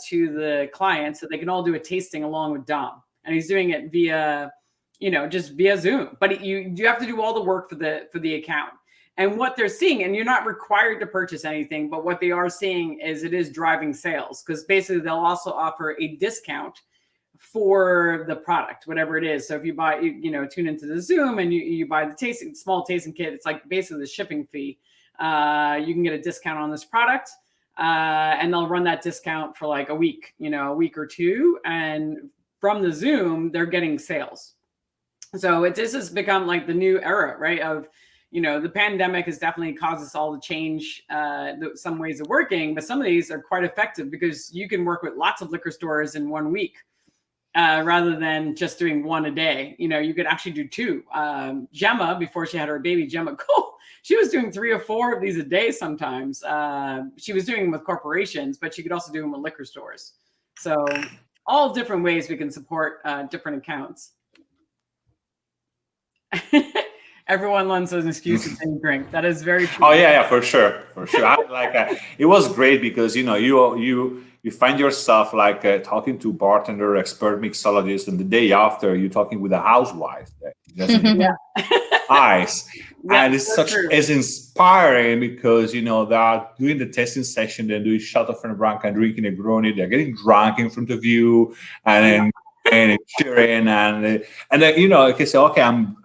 to the clients so they can all do a tasting along with Dom. And he's doing it via, you know, just via Zoom. But you have to do all the work for the account. And what they're seeing, and you're not required to purchase anything, but what they are seeing is it is driving sales, because basically they'll also offer a discount for the product, whatever it is. So if you buy, you know, tune into the Zoom and you buy the small tasting kit, it's like basically the shipping fee. You can get a discount on this product. And they'll run that discount for like a week, you know, a week or two. And from the Zoom, they're getting sales. So this has become like the new era, right? Of, you know, the pandemic has definitely caused us all to change some ways of working, but some of these are quite effective because you can work with lots of liquor stores in 1 week rather than just doing one a day. You know, you could actually do two. Gemma, before she had her baby, Gemma Cole, she was doing 3 or 4 of these a day sometimes. She was doing them with corporations, but she could also do them with liquor stores. So all different ways we can support different accounts. Everyone learns an excuse to drink. That is very true. Oh yeah, for sure, for sure. It was great because, you know, you find yourself like talking to bartender, expert mixologist, and the day after you're talking with a housewife. Yeah. Eyes. Yeah, and it's inspiring because, you know, they're doing the tasting session, they're doing shot of Fernet Branca and drinking a Negroni, they're getting drunk in front of you, and then cheering, and then, you know, you can say, okay, I'm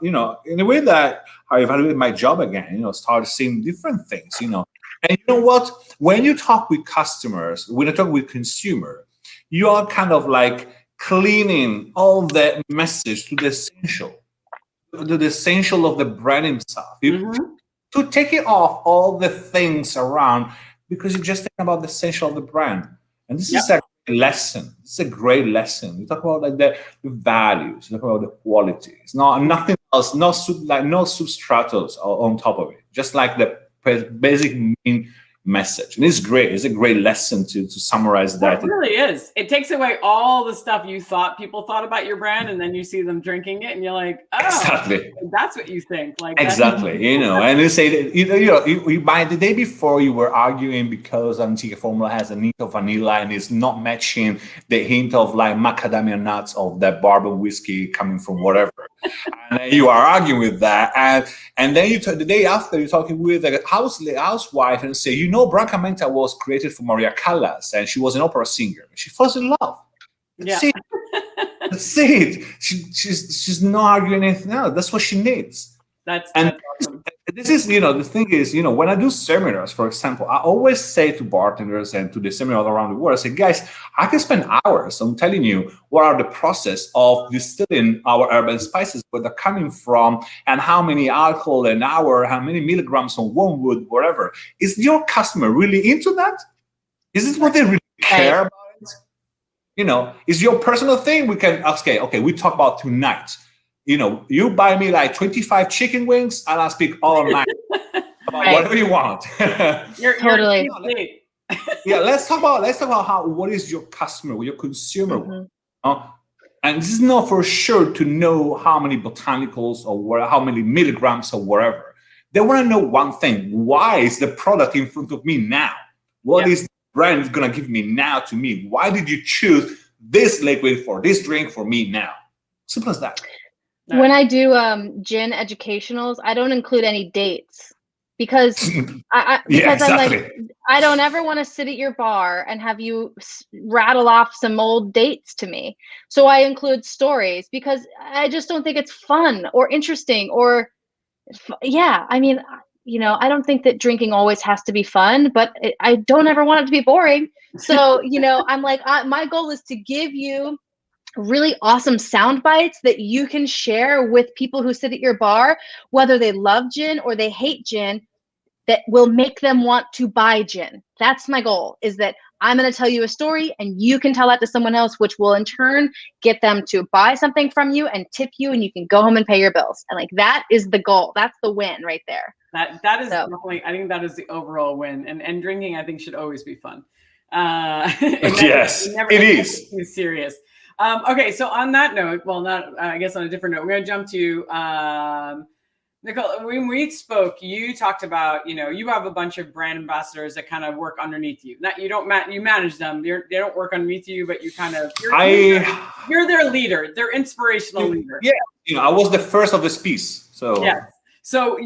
you know, in a way that I evaluate my job again, you know, start seeing different things, you know. And you know what? When you talk with customers, when you talk with consumer, you are kind of like cleaning all that message to the essential of the brand himself. To take it off all the things around, because you're just thinking about the essential of the brand. And this is a lesson. It's a great lesson. You talk about like the values, you talk about the quality. It's not nothing else, no substratos on top of it. Just like the basic main message. And it's great. It's a great lesson to summarize that. It really is. It takes away all the stuff you thought people thought about your brand, and then you see them drinking it, and you're like, oh, exactly. That's what you think. Like exactly, you know. And you say that, you by the day before you were arguing because Antica formula has a hint of vanilla and it's not matching the hint of like macadamia nuts of that bourbon whiskey coming from whatever. And then you are arguing with that, and then the day after you're talking with a housewife and say, you know, Branca Menta was created for Maria Callas and she was an opera singer. She falls in love. That's it. That's it. She's not arguing anything else. That's what she needs. That's awesome. This is, the thing is, when I do seminars, for example, I always say to bartenders and to the seminars around the world, I say, guys, I can spend hours on telling you what are the process of distilling our herbs and spices, where they're coming from, and how many alcohol an hour, how many milligrams on wormwood, whatever. Is your customer really into that? Is this what they really care about? Is your personal thing? We can, okay, we talk about tonight. You buy me like 25 chicken wings and I'll speak all night about whatever you want. Totally. Yeah, let's talk about what is your customer, your consumer want. And this is not for sure to know how many botanicals or how many milligrams or whatever. They want to know one thing: why is the product in front of me now? What is the brand going to give me now to me? Why did you choose this liquid for this drink for me now? Simple as that. When I do gin educationals, I don't include any dates because I'm like, I don't ever want to sit at your bar and have you rattle off some old dates to me. So I include stories because I just don't think it's fun or interesting or I mean, I don't think that drinking always has to be fun, but I don't ever want it to be boring. So, I'm like, my goal is to give you really awesome sound bites that you can share with people who sit at your bar, whether they love gin or they hate gin, that will make them want to buy gin. That's my goal, is that I'm going to tell you a story and you can tell that to someone else, which will in turn get them to buy something from you and tip you, and you can go home and pay your bills. And like, that is the goal. That's the win right there. That is definitely, I think that is the overall win. And drinking, I think, should always be fun. Yes, it is. Too serious. Okay, so on that note, well, not I guess on a different note, we're going to jump to Nicole. When we spoke, you talked about, you have a bunch of brand ambassadors that kind of work underneath you. Not you don't you manage them. They don't work underneath you, but you kind of you're their leader, their inspirational leader. Yeah, I was the first of this piece. So yeah. So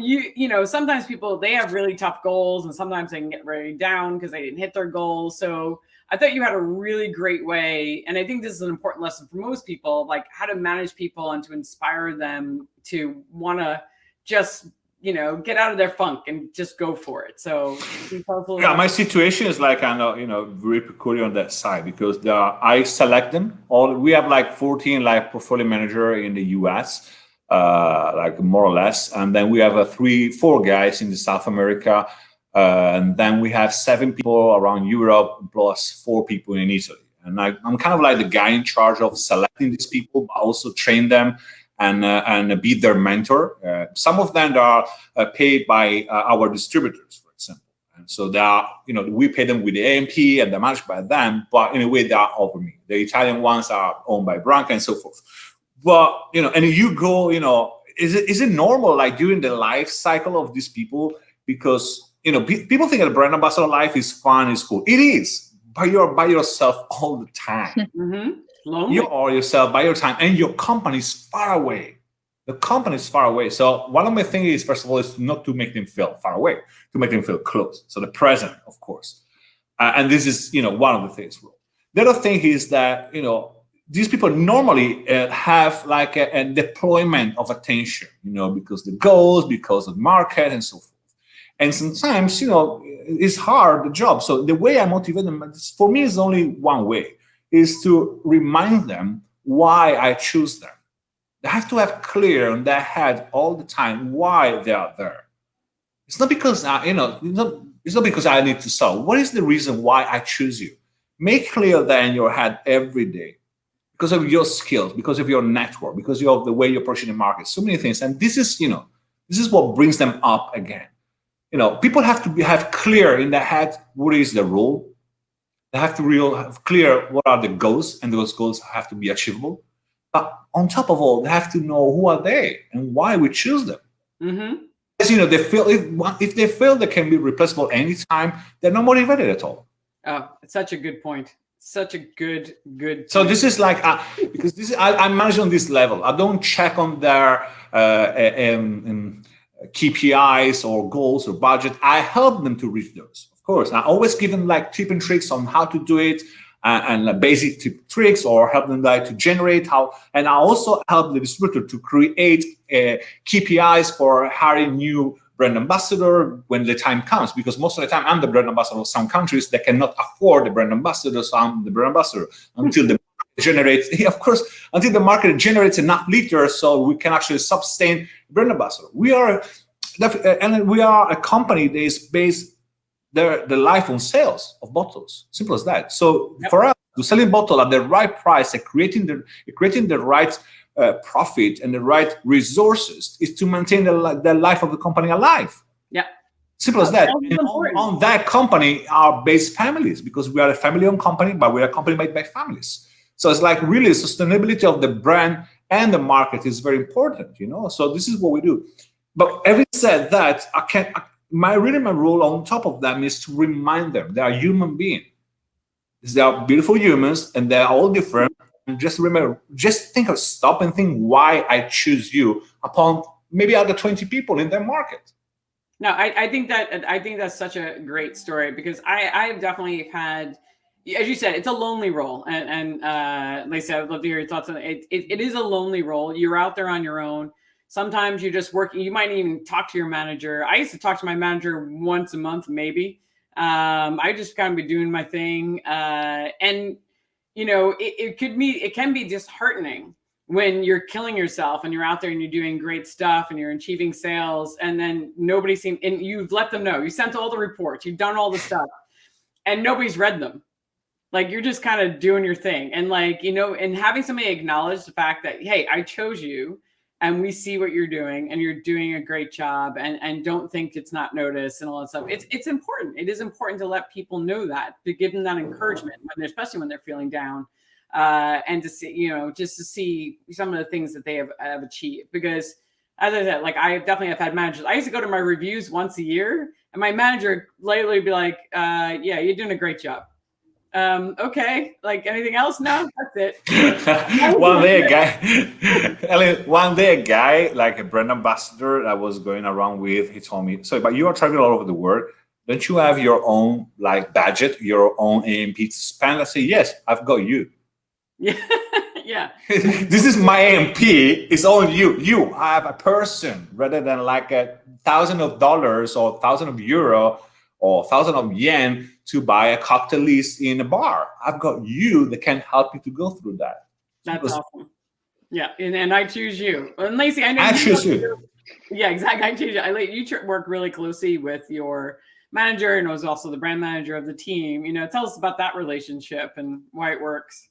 sometimes people, they have really tough goals, and sometimes they can get very down because they didn't hit their goals. So I thought you had a really great way, and I think this is an important lesson for most people, like how to manage people and to inspire them to want to just, get out of their funk and just go for it. So my situation is like kind of, very peculiar on that side, because I select them all. We have like 14 like portfolio manager in the US, like more or less, and then we have 3-4 guys in the South America. And then we have 7 people around Europe plus 4 people in Italy. And I'm kind of like the guy in charge of selecting these people, but also train them and be their mentor. Some of them are paid by our distributors, for example. And so they are, we pay them with the A&P and they're managed by them, but in a way they are over me. The Italian ones are owned by Branca and so forth. But, and you go, is it normal, like during the life cycle of these people? Because people think that brand ambassador life is fun, is cool. It is, but you're by yourself all the time. You are yourself by your time, and your company is far away. The company is far away. So one of my things is, first of all, is not to make them feel far away, to make them feel close. So the present, of course. And this is, one of the things. The other thing is that, these people normally have like a deployment of attention, because the goals, because of the market, and so forth. And sometimes, it's hard, the job. So the way I motivate them, for me, is only one way, is to remind them why I choose them. They have to have clear in their head all the time why they are there. It's not because, it's not because I need to sell. What is the reason why I choose you? Make clear that in your head every day, because of your skills, because of your network, because of the way you're approaching the market, so many things. And this is, this is what brings them up again. People have to have clear in their head what is the role. They have to have clear what are the goals, and those goals have to be achievable. But on top of all, they have to know who are they and why we choose them. As they feel if they feel they can be replaceable anytime, they're not motivated at all. Oh, it's such a good point. Such a good point. So this is like because this is, I manage on this level. I don't check on their KPIs or goals or budget. I help them to reach those. Of course, I always give them like tip and tricks on how to do it, and basic tip tricks, or help them like to generate how. And I also help the distributor to create KPIs for hiring new brand ambassador when the time comes, because most of the time I'm the brand ambassador of some countries that cannot afford the brand ambassador, so I'm the brand ambassador until the market generates, of course, until the market generates enough liters so we can actually sustain brand ambassador. We are a company that is based the life on sales of bottles, simple as that. So for us, to selling bottle at the right price and creating the right profit and the right resources is to maintain the life of the company alive. Yeah, simple as that. And on that company are based families, because we are a family-owned company, but we are a company made by families. So it's like really sustainability of the brand and the market is very important, you know. So this is what we do. But having said that, my role on top of them is to remind them they are human beings. They are beautiful humans, and they are all different. And just remember, stop and think why I choose you upon maybe other 20 people in their market. No, I think that's such a great story, because I've definitely had, as you said, it's a lonely role, and Lacey, I would love to hear your thoughts on it. It is a lonely role. You're out there on your own. Sometimes you're just working. You might even talk to your manager. I used to talk to my manager once a month, maybe. I just kind of be doing my thing, and you know, it can be disheartening when you're killing yourself and you're out there and you're doing great stuff and you're achieving sales, and then nobody seems, and you've let them know, you sent all the reports, you've done all the stuff, and nobody's read them. Like, you're just kind of doing your thing, and like, you know, and having somebody acknowledge the fact that, hey, I chose you, and we see what you're doing, and you're doing a great job, and don't think it's not noticed and all that stuff. It's important. It is important to let people know that, to give them that encouragement, especially when they're feeling down, and to see, you know, just to see some of the things that they have achieved. Because as I said, like, I definitely have had managers. I used to go to my reviews once a year, and my manager lately would be like, yeah, you're doing a great job. Okay, like, anything else? No, that's it. One day a guy, like a brand ambassador I was going around with, he told me, so, but you are traveling all over the world, don't you have your own like budget, your own AMP to spend? I say, yes, I've got you. Yeah. Yeah. This is my AMP. It's all you. I have a person, rather than like $1,000 or €1,000 or 1,000 yen to buy a cocktail list in a bar. I've got you that can help you to go through that. That's awesome. Yeah, and I choose you. And Lacey, I know I choose you. Yeah, exactly. I choose you. You work really closely with your manager, and was also the brand manager of the team. You know, tell us about that relationship and why it works.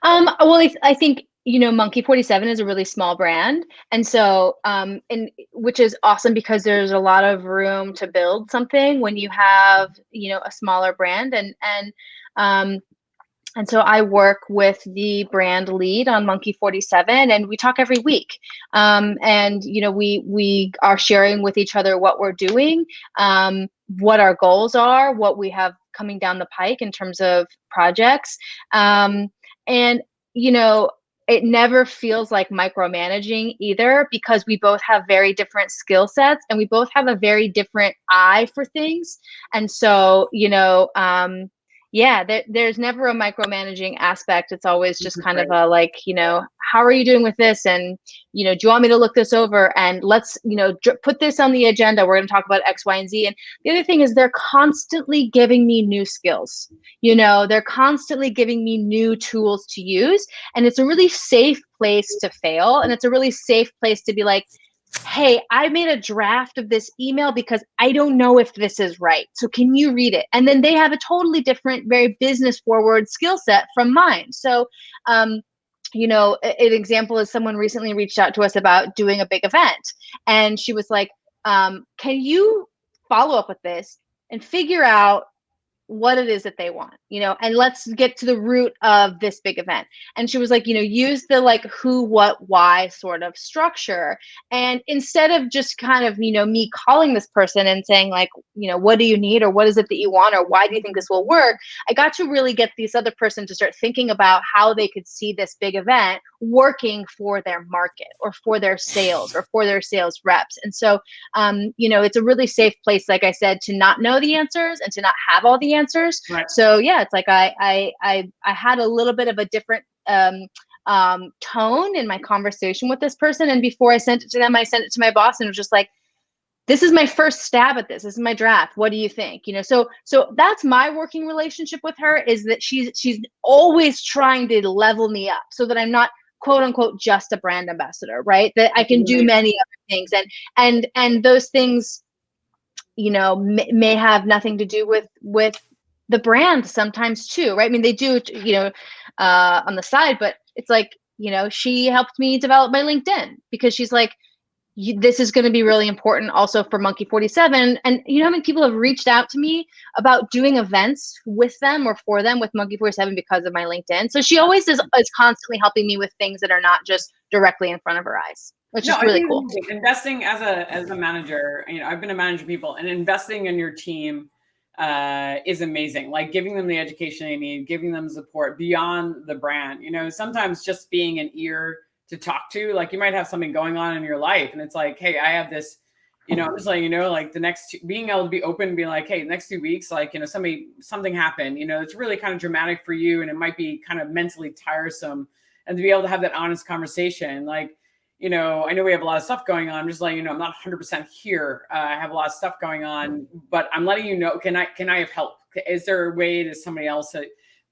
Well, I think, you know, Monkey 47 is a really small brand. And so, and which is awesome, because there's a lot of room to build something when you have, you know, a smaller brand. And so I work with the brand lead on Monkey 47, and we talk every week. And, you know, we are sharing with each other what we're doing, what our goals are, what we have coming down the pike in terms of projects. And, you know, it never feels like micromanaging either, because we both have very different skill sets, and we both have a very different eye for things. And so, you know, yeah, there's never a micromanaging aspect. It's always just kind of a, like, you know, how are you doing with this? And, you know, do you want me to look this over? And let's, you know, put this on the agenda. We're going to talk about X, Y, and Z. And the other thing is, they're constantly giving me new skills. You know, they're constantly giving me new tools to use. And it's a really safe place to fail. And it's a really safe place to be like, hey, I made a draft of this email because I don't know if this is right. So can you read it? And then they have a totally different, very business forward skill set from mine. So, you know, an example is, someone recently reached out to us about doing a big event. And she was like, can you follow up with this and figure out what it is that they want, you know, and let's get to the root of this big event. And she was like, you know, use the like who, what, why sort of structure. And instead of just kind of, you know, me calling this person and saying like, you know, what do you need, or what is it that you want, or why do you think this will work? I got to really get this other person to start thinking about how they could see this big event working for their market, or for their sales, or for their sales reps. And so, you know, it's a really safe place, like I said, to not know the answers and to not have all the answers. Right. So yeah, it's like I had a little bit of a different tone in my conversation with this person. And before I sent it to them, I sent it to my boss, and it was just like, this is my first stab at this. This is my draft. What do you think? You know, so that's my working relationship with her, is that she's always trying to level me up so that I'm not quote unquote just a brand ambassador, right? That I can do many other things, and those things, you know, may have nothing to do with the brand sometimes too, right? I mean, they do, you know, on the side, but it's like, you know, she helped me develop my LinkedIn because she's like, this is going to be really important also for Monkey 47. And you know how many people have reached out to me about doing events with them or for them with Monkey 47 because of my LinkedIn. So she always is constantly helping me with things that are not just directly in front of her eyes, which is really cool. Investing as a manager, you know, I've been a manager of people, and investing in your team is amazing. Like giving them the education they need, giving them support beyond the brand. You know, sometimes just being an ear to talk to, like you might have something going on in your life and it's like, hey, I have this, you know, I'm just letting you know, like the next being able to be open and be like, hey, next 2 weeks, like, you know, something happened, you know, it's really kind of dramatic for you and it might be kind of mentally tiresome, and to be able to have that honest conversation, like, you know, I know we have a lot of stuff going on. I'm just letting you know, I'm not 100% here. I have a lot of stuff going on, but I'm letting you know, can I have help? Is there a way to somebody else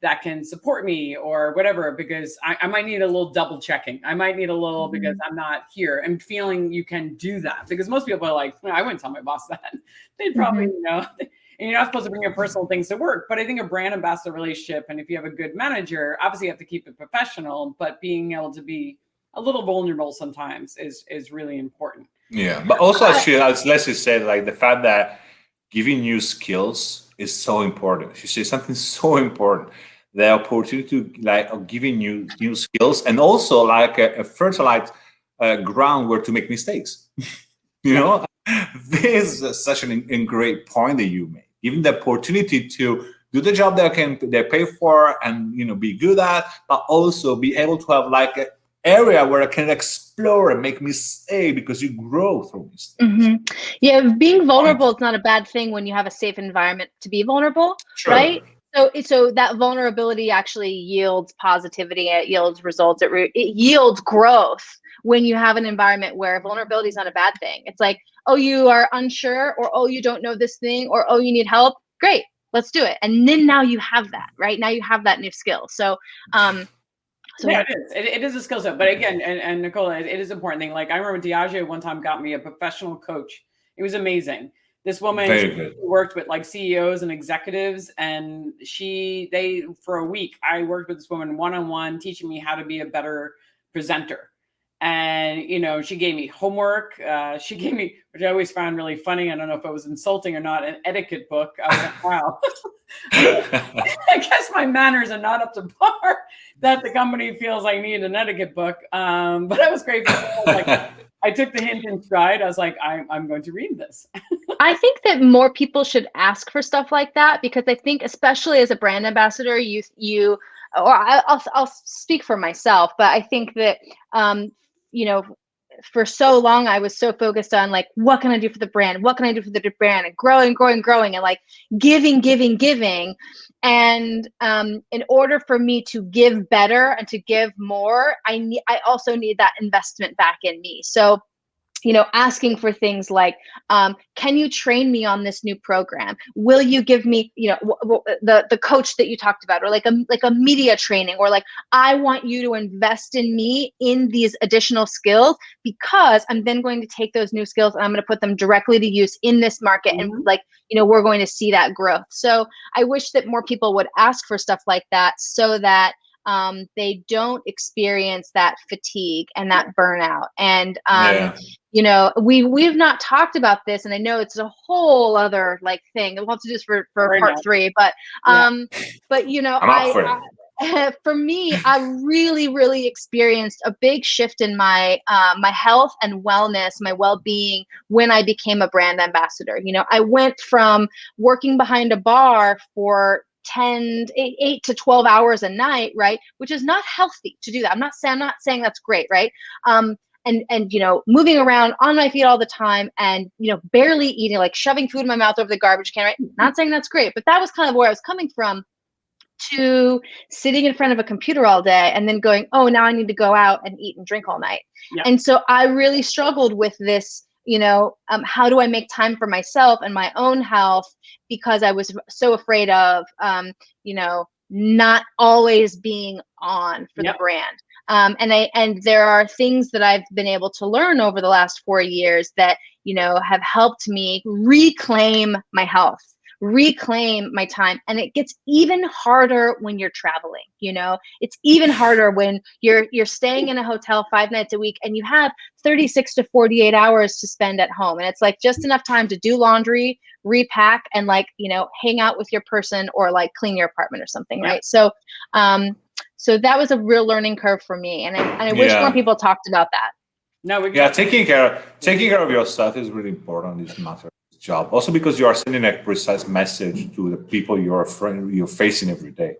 that can support me or whatever, because I might need a little double checking. I might need a little because I'm not here, and feeling you can do that, because most people are like, I wouldn't tell my boss that. They'd probably, you know, and you're not supposed to bring your personal things to work. But I think a brand ambassador relationship, and if you have a good manager, obviously you have to keep it professional, but being able to be a little vulnerable sometimes is really important. Yeah, but also as Leslie said, like the fact that giving you skills is so important. She said something so important. The opportunity to like of giving you new skills, and also like a fertilized ground where to make mistakes. You know, this is such a great point that you made. Giving the opportunity to do the job that they pay for and, you know, be good at, but also be able to have like an area where I can explore and make mistakes, because you grow through mistakes. Yeah, being vulnerable is not a bad thing when you have a safe environment to be vulnerable, right? So that vulnerability actually yields positivity. It yields results. It yields growth when you have an environment where vulnerability is not a bad thing. It's like, oh, you are unsure, or oh, you don't know this thing, or oh, you need help. Great, let's do it. And then now you have that, right? Now you have that new skill. So, yeah, it is a skill set. But again, and Nicola, it is an important thing. Like I remember Diageo one time got me a professional coach. It was amazing. This woman worked with like CEOs and executives, and for a week, I worked with this woman one-on-one, teaching me how to be a better presenter. And, you know, she gave me homework. She gave me, which I always found really funny, I don't know if it was insulting or not, an etiquette book. I was like, wow. I guess my manners are not up to par that the company feels I need an etiquette book. But I was grateful. I took the hint in stride. I was like, I'm going to read this. I think that more people should ask for stuff like that, because I think, especially as a brand ambassador, I'll speak for myself, but I think that, you know, for so long, I was so focused on like, what can I do for the brand? What can I do for the brand? And growing, and like giving. And in order for me to give better and to give more, I also need that investment back in me. So, you know, asking for things like, can you train me on this new program? Will you give me, you know, the coach that you talked about, or like a media training, or like, I want you to invest in me in these additional skills, because I'm then going to take those new skills and I'm going to put them directly to use in this market. And like, you know, we're going to see that growth. So I wish that more people would ask for stuff like that, so that they don't experience that fatigue and that burnout. And you know, we've not talked about this, and I know it's a whole other like thing. We'll have to do this for part 3, but you know, for me, I really experienced a big shift in my my health and wellness, my well-being, when I became a brand ambassador. You know, I went from working behind a bar for 8 to 12 hours a night, right? Which is not healthy to do that. I'm not saying that's great, right? And you know, moving around on my feet all the time, and you know, barely eating, like shoving food in my mouth over the garbage can, right? Not saying that's great, but that was kind of where I was coming from, to sitting in front of a computer all day and then going, oh, now I need to go out and eat and drink all night. And so I really struggled with this how do I make time for myself and my own health, because I was so afraid of, not always being on for the brand. And there are things that I've been able to learn over the last 4 years that, have helped me reclaim my health, reclaim my time. And it gets even harder when you're traveling. It's even harder when you're staying in a hotel 5 nights a week and you have 36 to 48 hours to spend at home. And it's like just enough time to do laundry, repack, and hang out with your person, or clean your apartment or something. Right. So that was a real learning curve for me. And I wish more people talked about that. No, taking care of yourself is really important in this matter. Job also, because you are sending a precise message to the people you're facing every day.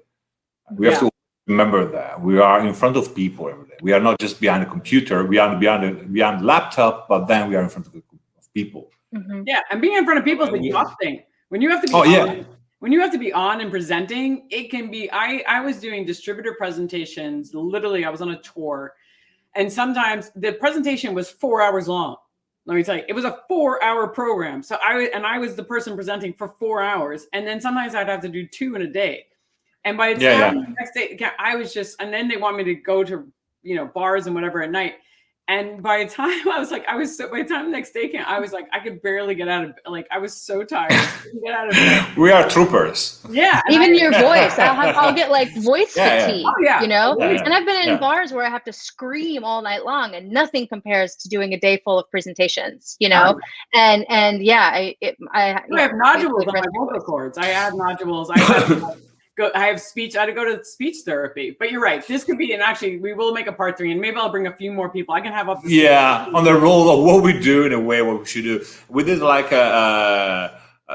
We have to remember that we are in front of people every day. We are not just behind a computer, we are behind the laptop, but then we are in front of people. Yeah, and being in front of people is exhausting. When you have to be when you have to be on and presenting, it can be. I was doing distributor presentations. Literally, I was on a tour, and sometimes the presentation was 4 hours long. Let me tell you, it was a 4-hour program. So I was the person presenting for 4 hours. And then sometimes I'd have to do 2 in a day. And by the time the next day, I was just, and then they want me to go to, bars and whatever at night. And by the time by the time the next day came, I was like, I could barely get out of, I was so tired. Get out of bed. We are troopers. Yeah. Even your voice, I'll get voice fatigue, And I've been in bars where I have to scream all night long, and nothing compares to doing a day full of presentations, and I have nodules on my vocal cords. I have nodules. I have speech. I had to go to speech therapy. But you're right. This could be, and actually, we will make a part 3, and maybe I'll bring a few more people. I can have up. On the role of what we do in a way, what we should do. We did a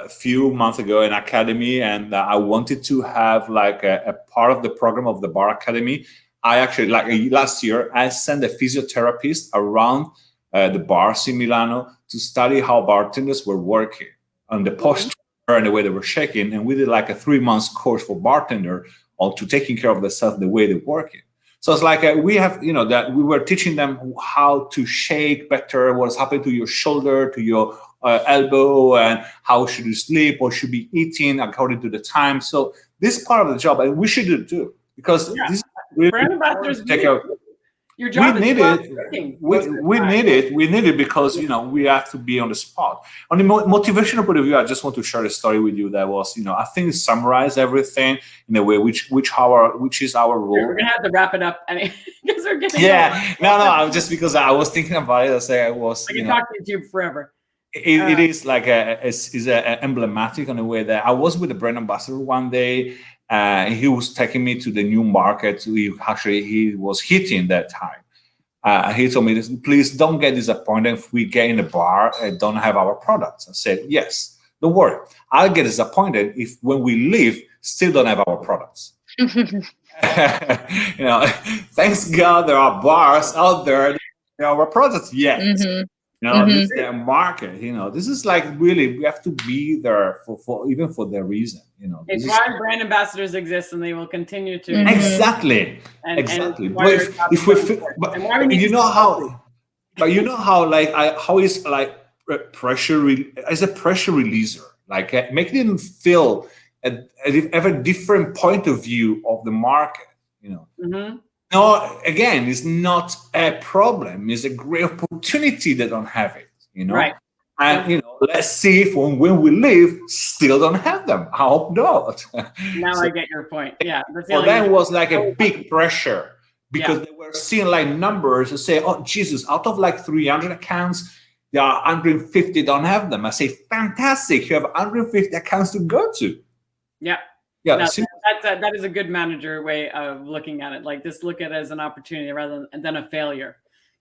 few months ago in academy, and I wanted to have a part of the program of the bar academy. I actually last year I sent a physiotherapist around the bars in Milano to study how bartenders were working on the posture and the way they were shaking, and we did a 3-month course for bartender on to taking care of themselves the way they work it. So it's we have that we were teaching them how to shake better, what's happening to your shoulder, to your elbow, and how should you sleep or should be eating according to the time. So this part of the job, and we should do it too, because this is really brand ambassadors take care. Your job we need it. We need it because we have to be on the spot. On the motivational point of view, I just want to share a story with you that was I think it summarized everything in a way which is our role. We're gonna have to wrap it up because we're getting no. Just because I was thinking about it, I say I was. I can talk to you forever. It is is emblematic in a way that I was with a brand ambassador one day. He was taking me to the new market. He was hitting that time. He told me, please don't get disappointed if we get in a bar and don't have our products. I said, yes, don't worry. I'll get disappointed if when we leave, still don't have our products. Thanks God there are bars out there that have our products yet. This is their market. This is really we have to be there for even for their reason. It's why brand ambassadors exist, and they will continue to. Exactly. Exactly. But if how is pressure as a pressure releaser, making them feel have a different point of view of the market. No, again, it's not a problem. It's a great opportunity. They don't have it, Right. And let's see if when we leave, still don't have them. I hope not. Now I get your point. Yeah. For them was a big pressure because they were seeing numbers and say, "Oh Jesus, out of 300 accounts, there are 150 don't have them." I say, "Fantastic! You have 150 accounts to go to." Yeah. Yeah, that is a good manager way of looking at it. Just look at it as an opportunity rather than a failure,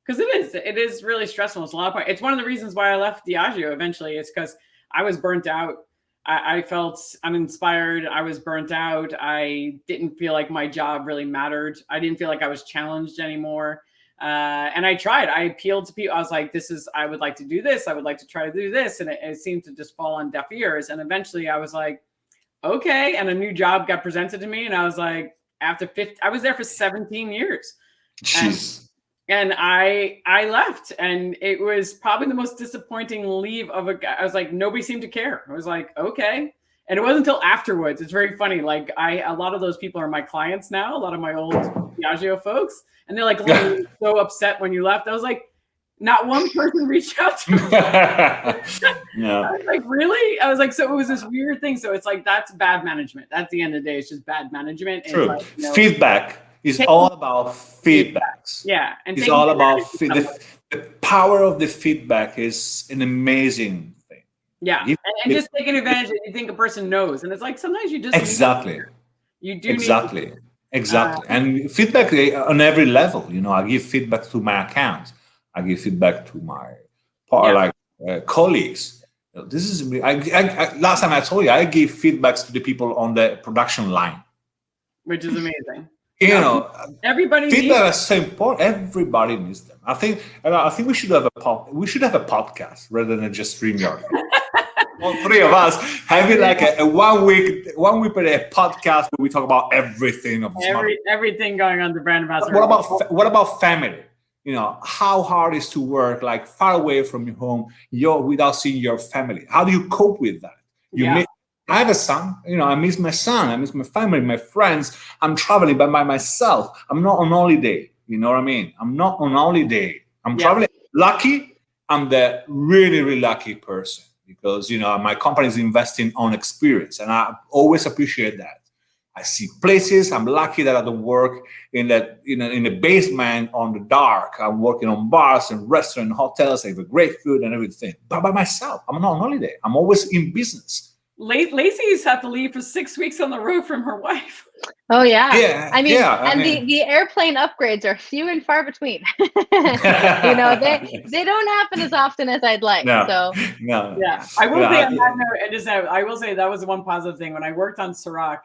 because it is really stressful. It's a lot of it's one of the reasons why I left Diageo eventually. It's because I was burnt out. I felt uninspired. I was burnt out. I didn't feel like my job really mattered. I didn't feel like I was challenged anymore. And I tried. I appealed to people. I was like, I would like to do this. I would like to try to do this, and it seemed to just fall on deaf ears. And eventually, I was like, okay. And a new job got presented to me. And I was like, I was there for 17 years. Jeez. And I left, and it was probably the most disappointing leave of a guy. I was like, nobody seemed to care. I was like, okay. And it wasn't until afterwards. It's very funny. Like a lot of those people are my clients now, a lot of my old Diageo folks. And they're like, oh, you were so upset when you left. I was like, not one person reached out to me. Yeah. I was like, really? I was like, so it was this weird thing. So it's like, that's bad management. At the end of the day, it's just bad management. True. Like, Feedback is all about feedbacks. Yeah. And it's all about the power of the feedback is an amazing thing. Yeah. And just taking advantage that you think a person knows. And it's like, sometimes you just exactly. You do exactly. Exactly. And feedback on every level. You know, I give feedback to my accounts. I give feedback to my colleagues. This is last time I told you, I give feedbacks to the people on the production line, which is amazing. You know, everybody feedback is so important. Everybody needs them. I think we should have a podcast rather than just StreamYard. All three of us having like a one week per day podcast where we talk about everything of everything going on the brand ambassador. What about family? You know, how hard it is to work like far away from your home, without seeing your family. How do you cope with that? I have a son. You know, I miss my son. I miss my family, my friends. I'm traveling by myself. I'm not on holiday. You know what I mean? I'm not on holiday. I'm traveling. Lucky. I'm the really, really lucky person because, you know, my company is investing on experience, and I always appreciate that. I see places. I'm lucky that I don't work in the basement on the dark. I'm working on bars and restaurants, hotels. I have great food and everything. But by myself, I'm not on holiday. I'm always in business. Lacy's had to leave for 6 weeks on the road from her wife. Oh yeah. I mean, the airplane upgrades are few and far between. You know, they don't happen as often as I'd like. No. Yeah. I will say on that note, I will say that was the one positive thing when I worked on Ciroc.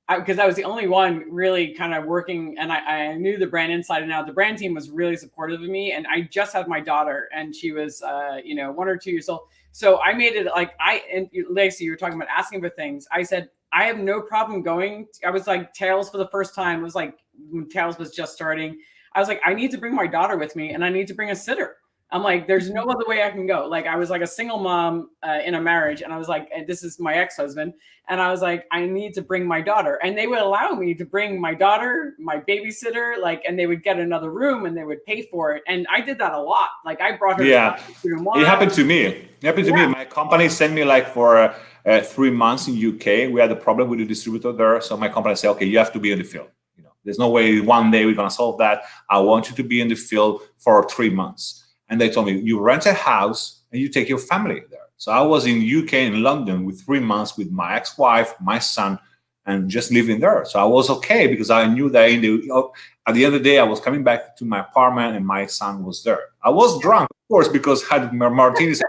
Because I was the only one really kind of working, and I knew the brand inside and out. The brand team was really supportive of me, and I just had my daughter, and she was, 1 or 2 years old. So I made it like and Lacy, you were talking about asking for things. I said I have no problem going. I was like Tails for the first time. It was like when Tails was just starting. I was like, I need to bring my daughter with me, and I need to bring a sitter. I'm like, there's no other way I can go. Like, I was like a single mom in a marriage, and I was like, this is my ex-husband. And I was like, I need to bring my daughter. And they would allow me to bring my daughter, my babysitter, and they would get another room and they would pay for it. And I did that a lot. Like, I brought her. Yeah, it happened to me. My company sent me for 3 months in UK. We had a problem with the distributor there. So my company said, okay, you have to be in the field. You know, there's no way one day we're going to solve that. I want you to be in the field for 3 months. And they told me, you rent a house and you take your family there. So I was in UK, in London, with 3 months with my ex-wife, my son, and just living there. So I was okay because I knew that at the end of the day, I was coming back to my apartment and my son was there. I was drunk, of course, because I had martinis.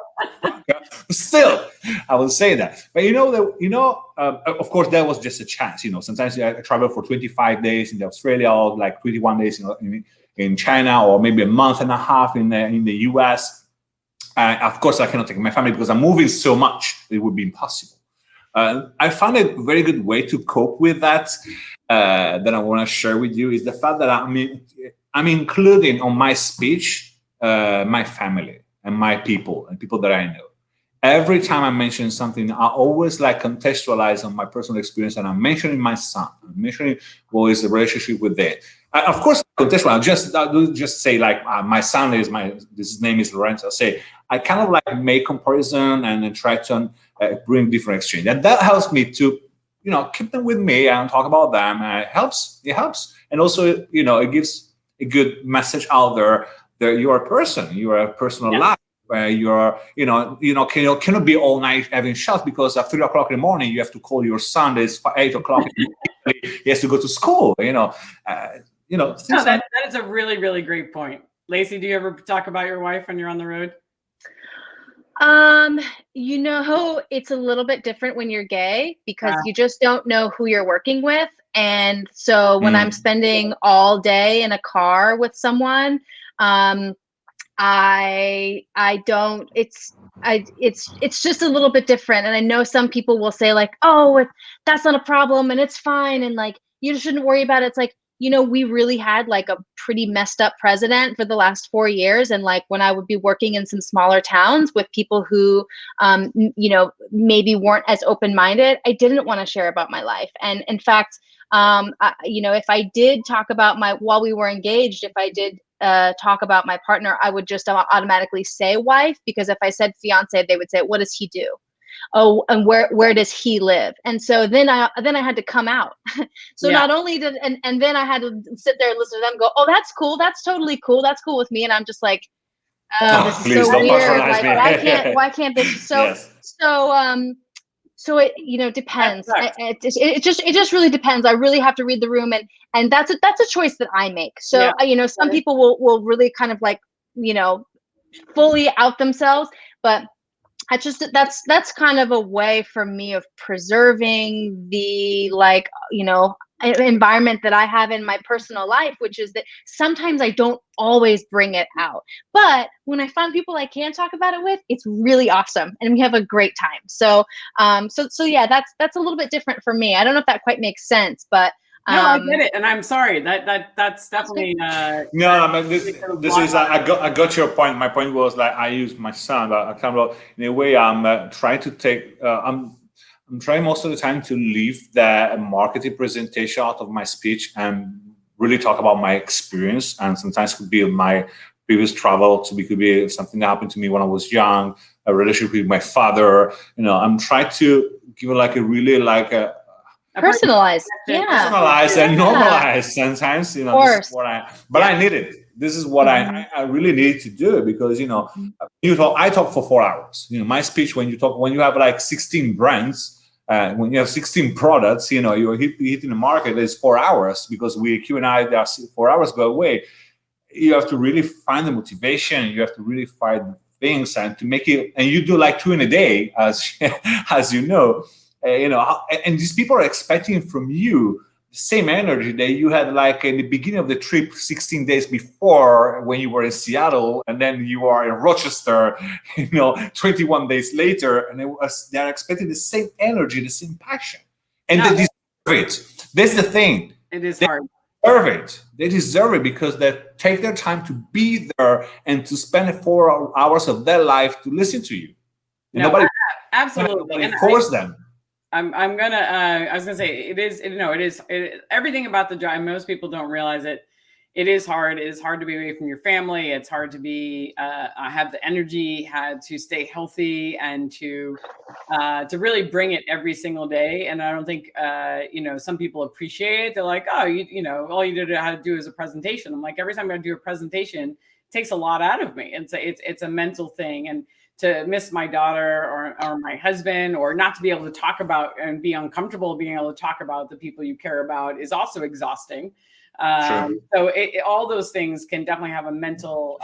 Still, I will say that. But of course, that was just a chance. You know, sometimes I travel for 25 days in Australia or like 21 days in China, or maybe a month and a half in the US. Of course, I cannot take my family because I'm moving so much. It would be impossible. I found a very good way to cope with that that I want to share with you is the fact that I'm including on my speech my family and my people and people that I know. Every time I mention something, I always contextualize on my personal experience, and I'm mentioning my son. I'm mentioning what is the relationship with them. Of course, contextual. I don't just say my son his name is Lorenzo. I kind of make comparison and then try to bring different exchange, and that helps me to keep them with me and talk about them. It helps, and also it gives a good message out there that you are a person, you are a personal life. Where you're, cannot be all night having shots because at 3 o'clock in the morning you have to call your son. It's 8 o'clock. He has to go to school. That is a really, really great point. Lacy, do you ever talk about your wife when you're on the road? It's a little bit different when you're gay because you just don't know who you're working with, and so when I'm spending all day in a car with someone, I don't, it's just a little bit different. And I know some people will say oh, that's not a problem and it's fine. And you shouldn't worry about it. It's you know, we really had like a pretty messed up president for the last 4 years. And like when I would be working in some smaller towns with people who, you know, maybe weren't as open-minded, I didn't want to share about my life. And in fact, you know, if I did talk about while we were engaged, if I did talk about my partner, I would just automatically say wife, because if I said fiance, they would say, what does he do? Oh, and where does he live? And so then I had to come out. So not only did, and then I had to sit there and listen to them go, oh, that's cool. That's totally cool. That's cool with me. And I'm just like, this is so weird. Like, why can't this? So, so it, you know, depends. It just really depends. I really have to read the room, and that's a choice that I make. So, you know, some people will really kind of like, you know, fully out themselves, but that's kind of a way for me of preserving the, like, you know, environment that I have in my personal life, which is that sometimes I don't always bring it out, but when I find people I can talk about it with, it's really awesome and we have a great time. So so yeah, that's a little bit different for me. I don't know if that quite makes sense, but no, I get it, and I'm sorry. That's definitely no. I mean, this is I got your point. My point was like I use my son, but I kind of in a way I'm trying to take. I'm trying most of the time to leave the marketing presentation out of my speech and really talk about my experience. And sometimes it could be my previous travel, it could be something that happened to me when I was young, a relationship with my father. You know, I'm trying to give it like a really like a personalized, personalized and normalized sometimes, you know, this is what I needed. This is what I really needed to do, because, you know, I talk for 4 hours. You know, my speech, when you have like 16 brands, when you have 16 products, you know, you're hitting the market, it's 4 hours, because you and I, there are 4 hours go away. You have to really find the motivation. You have to really find things and to make it, and you do like 2 in a day, as you know. You know, and these people are expecting from you the same energy that you had like in the beginning of the trip 16 days before when you were in Seattle, and then you are in Rochester, you know, 21 days later, and they're expecting the same energy, the same passion. And they deserve it. That's the thing. It is hard. They deserve it because they take their time to be there and to spend 4 hours of their life to listen to you. And nobody force them. I was gonna say it is everything about the job. Most people don't realize it. It is hard. It is hard to be away from your family. It's hard to be have the energy, to stay healthy, and to really bring it every single day. And I don't think you know, some people appreciate it. They're like, oh, you know, all you had to do is a presentation. I'm like, every time I do a presentation, it takes a lot out of me. It's a mental thing, and to miss my daughter or my husband, or not to be able to talk about and be uncomfortable being able to talk about the people you care about, is also exhausting. So all those things can definitely have a mental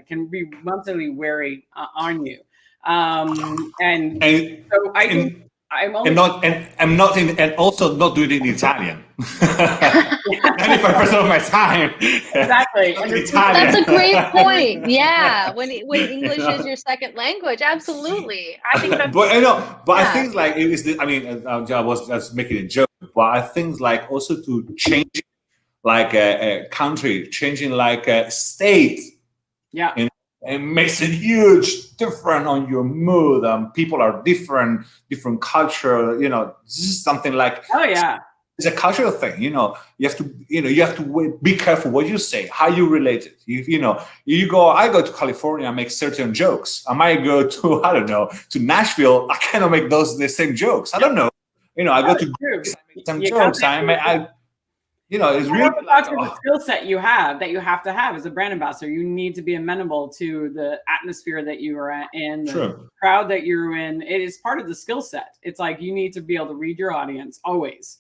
can be mentally weary on you. And so I think and also not doing it in Italian. 95% of my time. Exactly. That's a great point. Yeah, when English is your second language, absolutely. I think that's. But I think like it is. I mean, I was making a joke, but I think like also to change like a country, changing like a state. Yeah. It makes a huge difference on your mood. People are different culture. You know, this is something like. Oh yeah. It's a cultural thing. You know, you have to be careful what you say, how you relate it. I go to California, I make certain jokes. I might go to, I don't know, to Nashville. I cannot make the same jokes. I don't know. You know, I go to Greece, I make some jokes. You know, it's really the skill set you have that you have to have as a brand ambassador. You need to be amenable to the atmosphere that you are in, the crowd that you're in. It is part of the skill set. It's like you need to be able to read your audience always,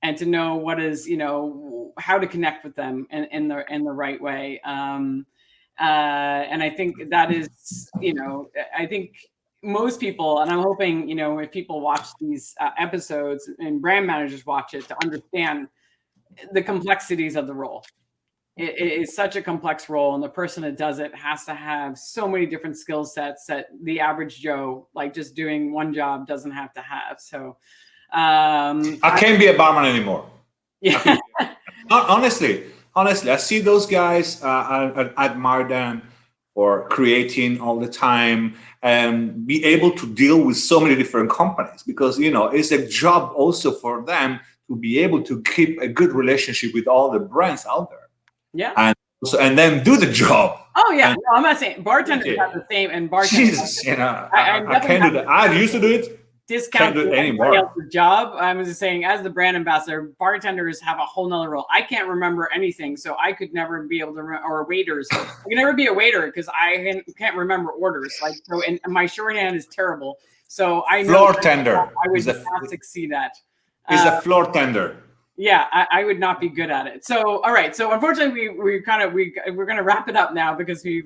and to know what is, you know, how to connect with them in the right way. And I think that is, you know, I think most people, and I'm hoping, you know, if people watch these episodes and brand managers watch it, to understand the complexities of the role. It is such a complex role, and the person that does it has to have so many different skill sets that the average Joe, like just doing one job, doesn't have to have. So I can't be a barman anymore. Yeah. honestly, I see those guys. I admire them for creating all the time and be able to deal with so many different companies, because it's a job also for them to be able to keep a good relationship with all the brands out there. Yeah. And then do the job. Oh yeah, no, I'm not saying bartenders have the same, and bartenders. Jesus, I can't do that. I used to do it. Discount Can't do it anymore. Job. I was just saying, as the brand ambassador, bartenders have a whole nother role. I can't remember anything, so I could never be able to. Or waiters, I could never be a waiter because I can't remember orders. Like so, and my shorthand is terrible. So I know floor tender. I would not succeed at. He's a floor tender. Yeah, I would not be good at it. So, all right. So, unfortunately, we're going to wrap it up now because this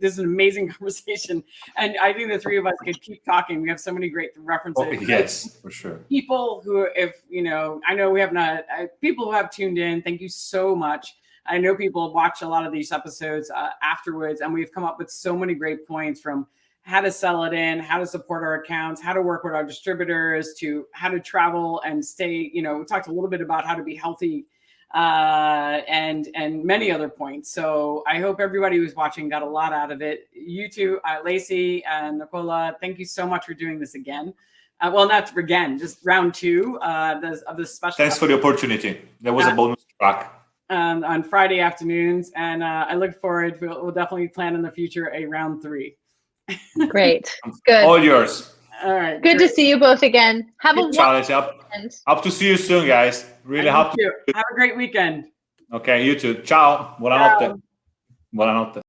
is an amazing conversation, and I think the three of us could keep talking. We have so many great references. Oh, yes, for sure. People who, I know we have not people who have tuned in. Thank you so much. I know people watch a lot of these episodes afterwards, and we've come up with so many great points, from how to sell it in, how to support our accounts, how to work with our distributors, to how to travel and stay. We talked a little bit about how to be healthy and many other points. So I hope everybody who's watching got a lot out of it. You two, LACY and Nicola, thank you so much for doing this again. Well, not again, just round 2 of the special. Thanks for the opportunity. There was a bonus track. On Friday afternoons. And I look forward, we'll definitely plan in the future a round 3. Great. Good. All yours. All right. Good to see you both again. Have a wonderful weekend. Hope to see you soon, guys. Really hope to. Have a great weekend. Okay, you too. Ciao. Buonanotte. Buonanotte.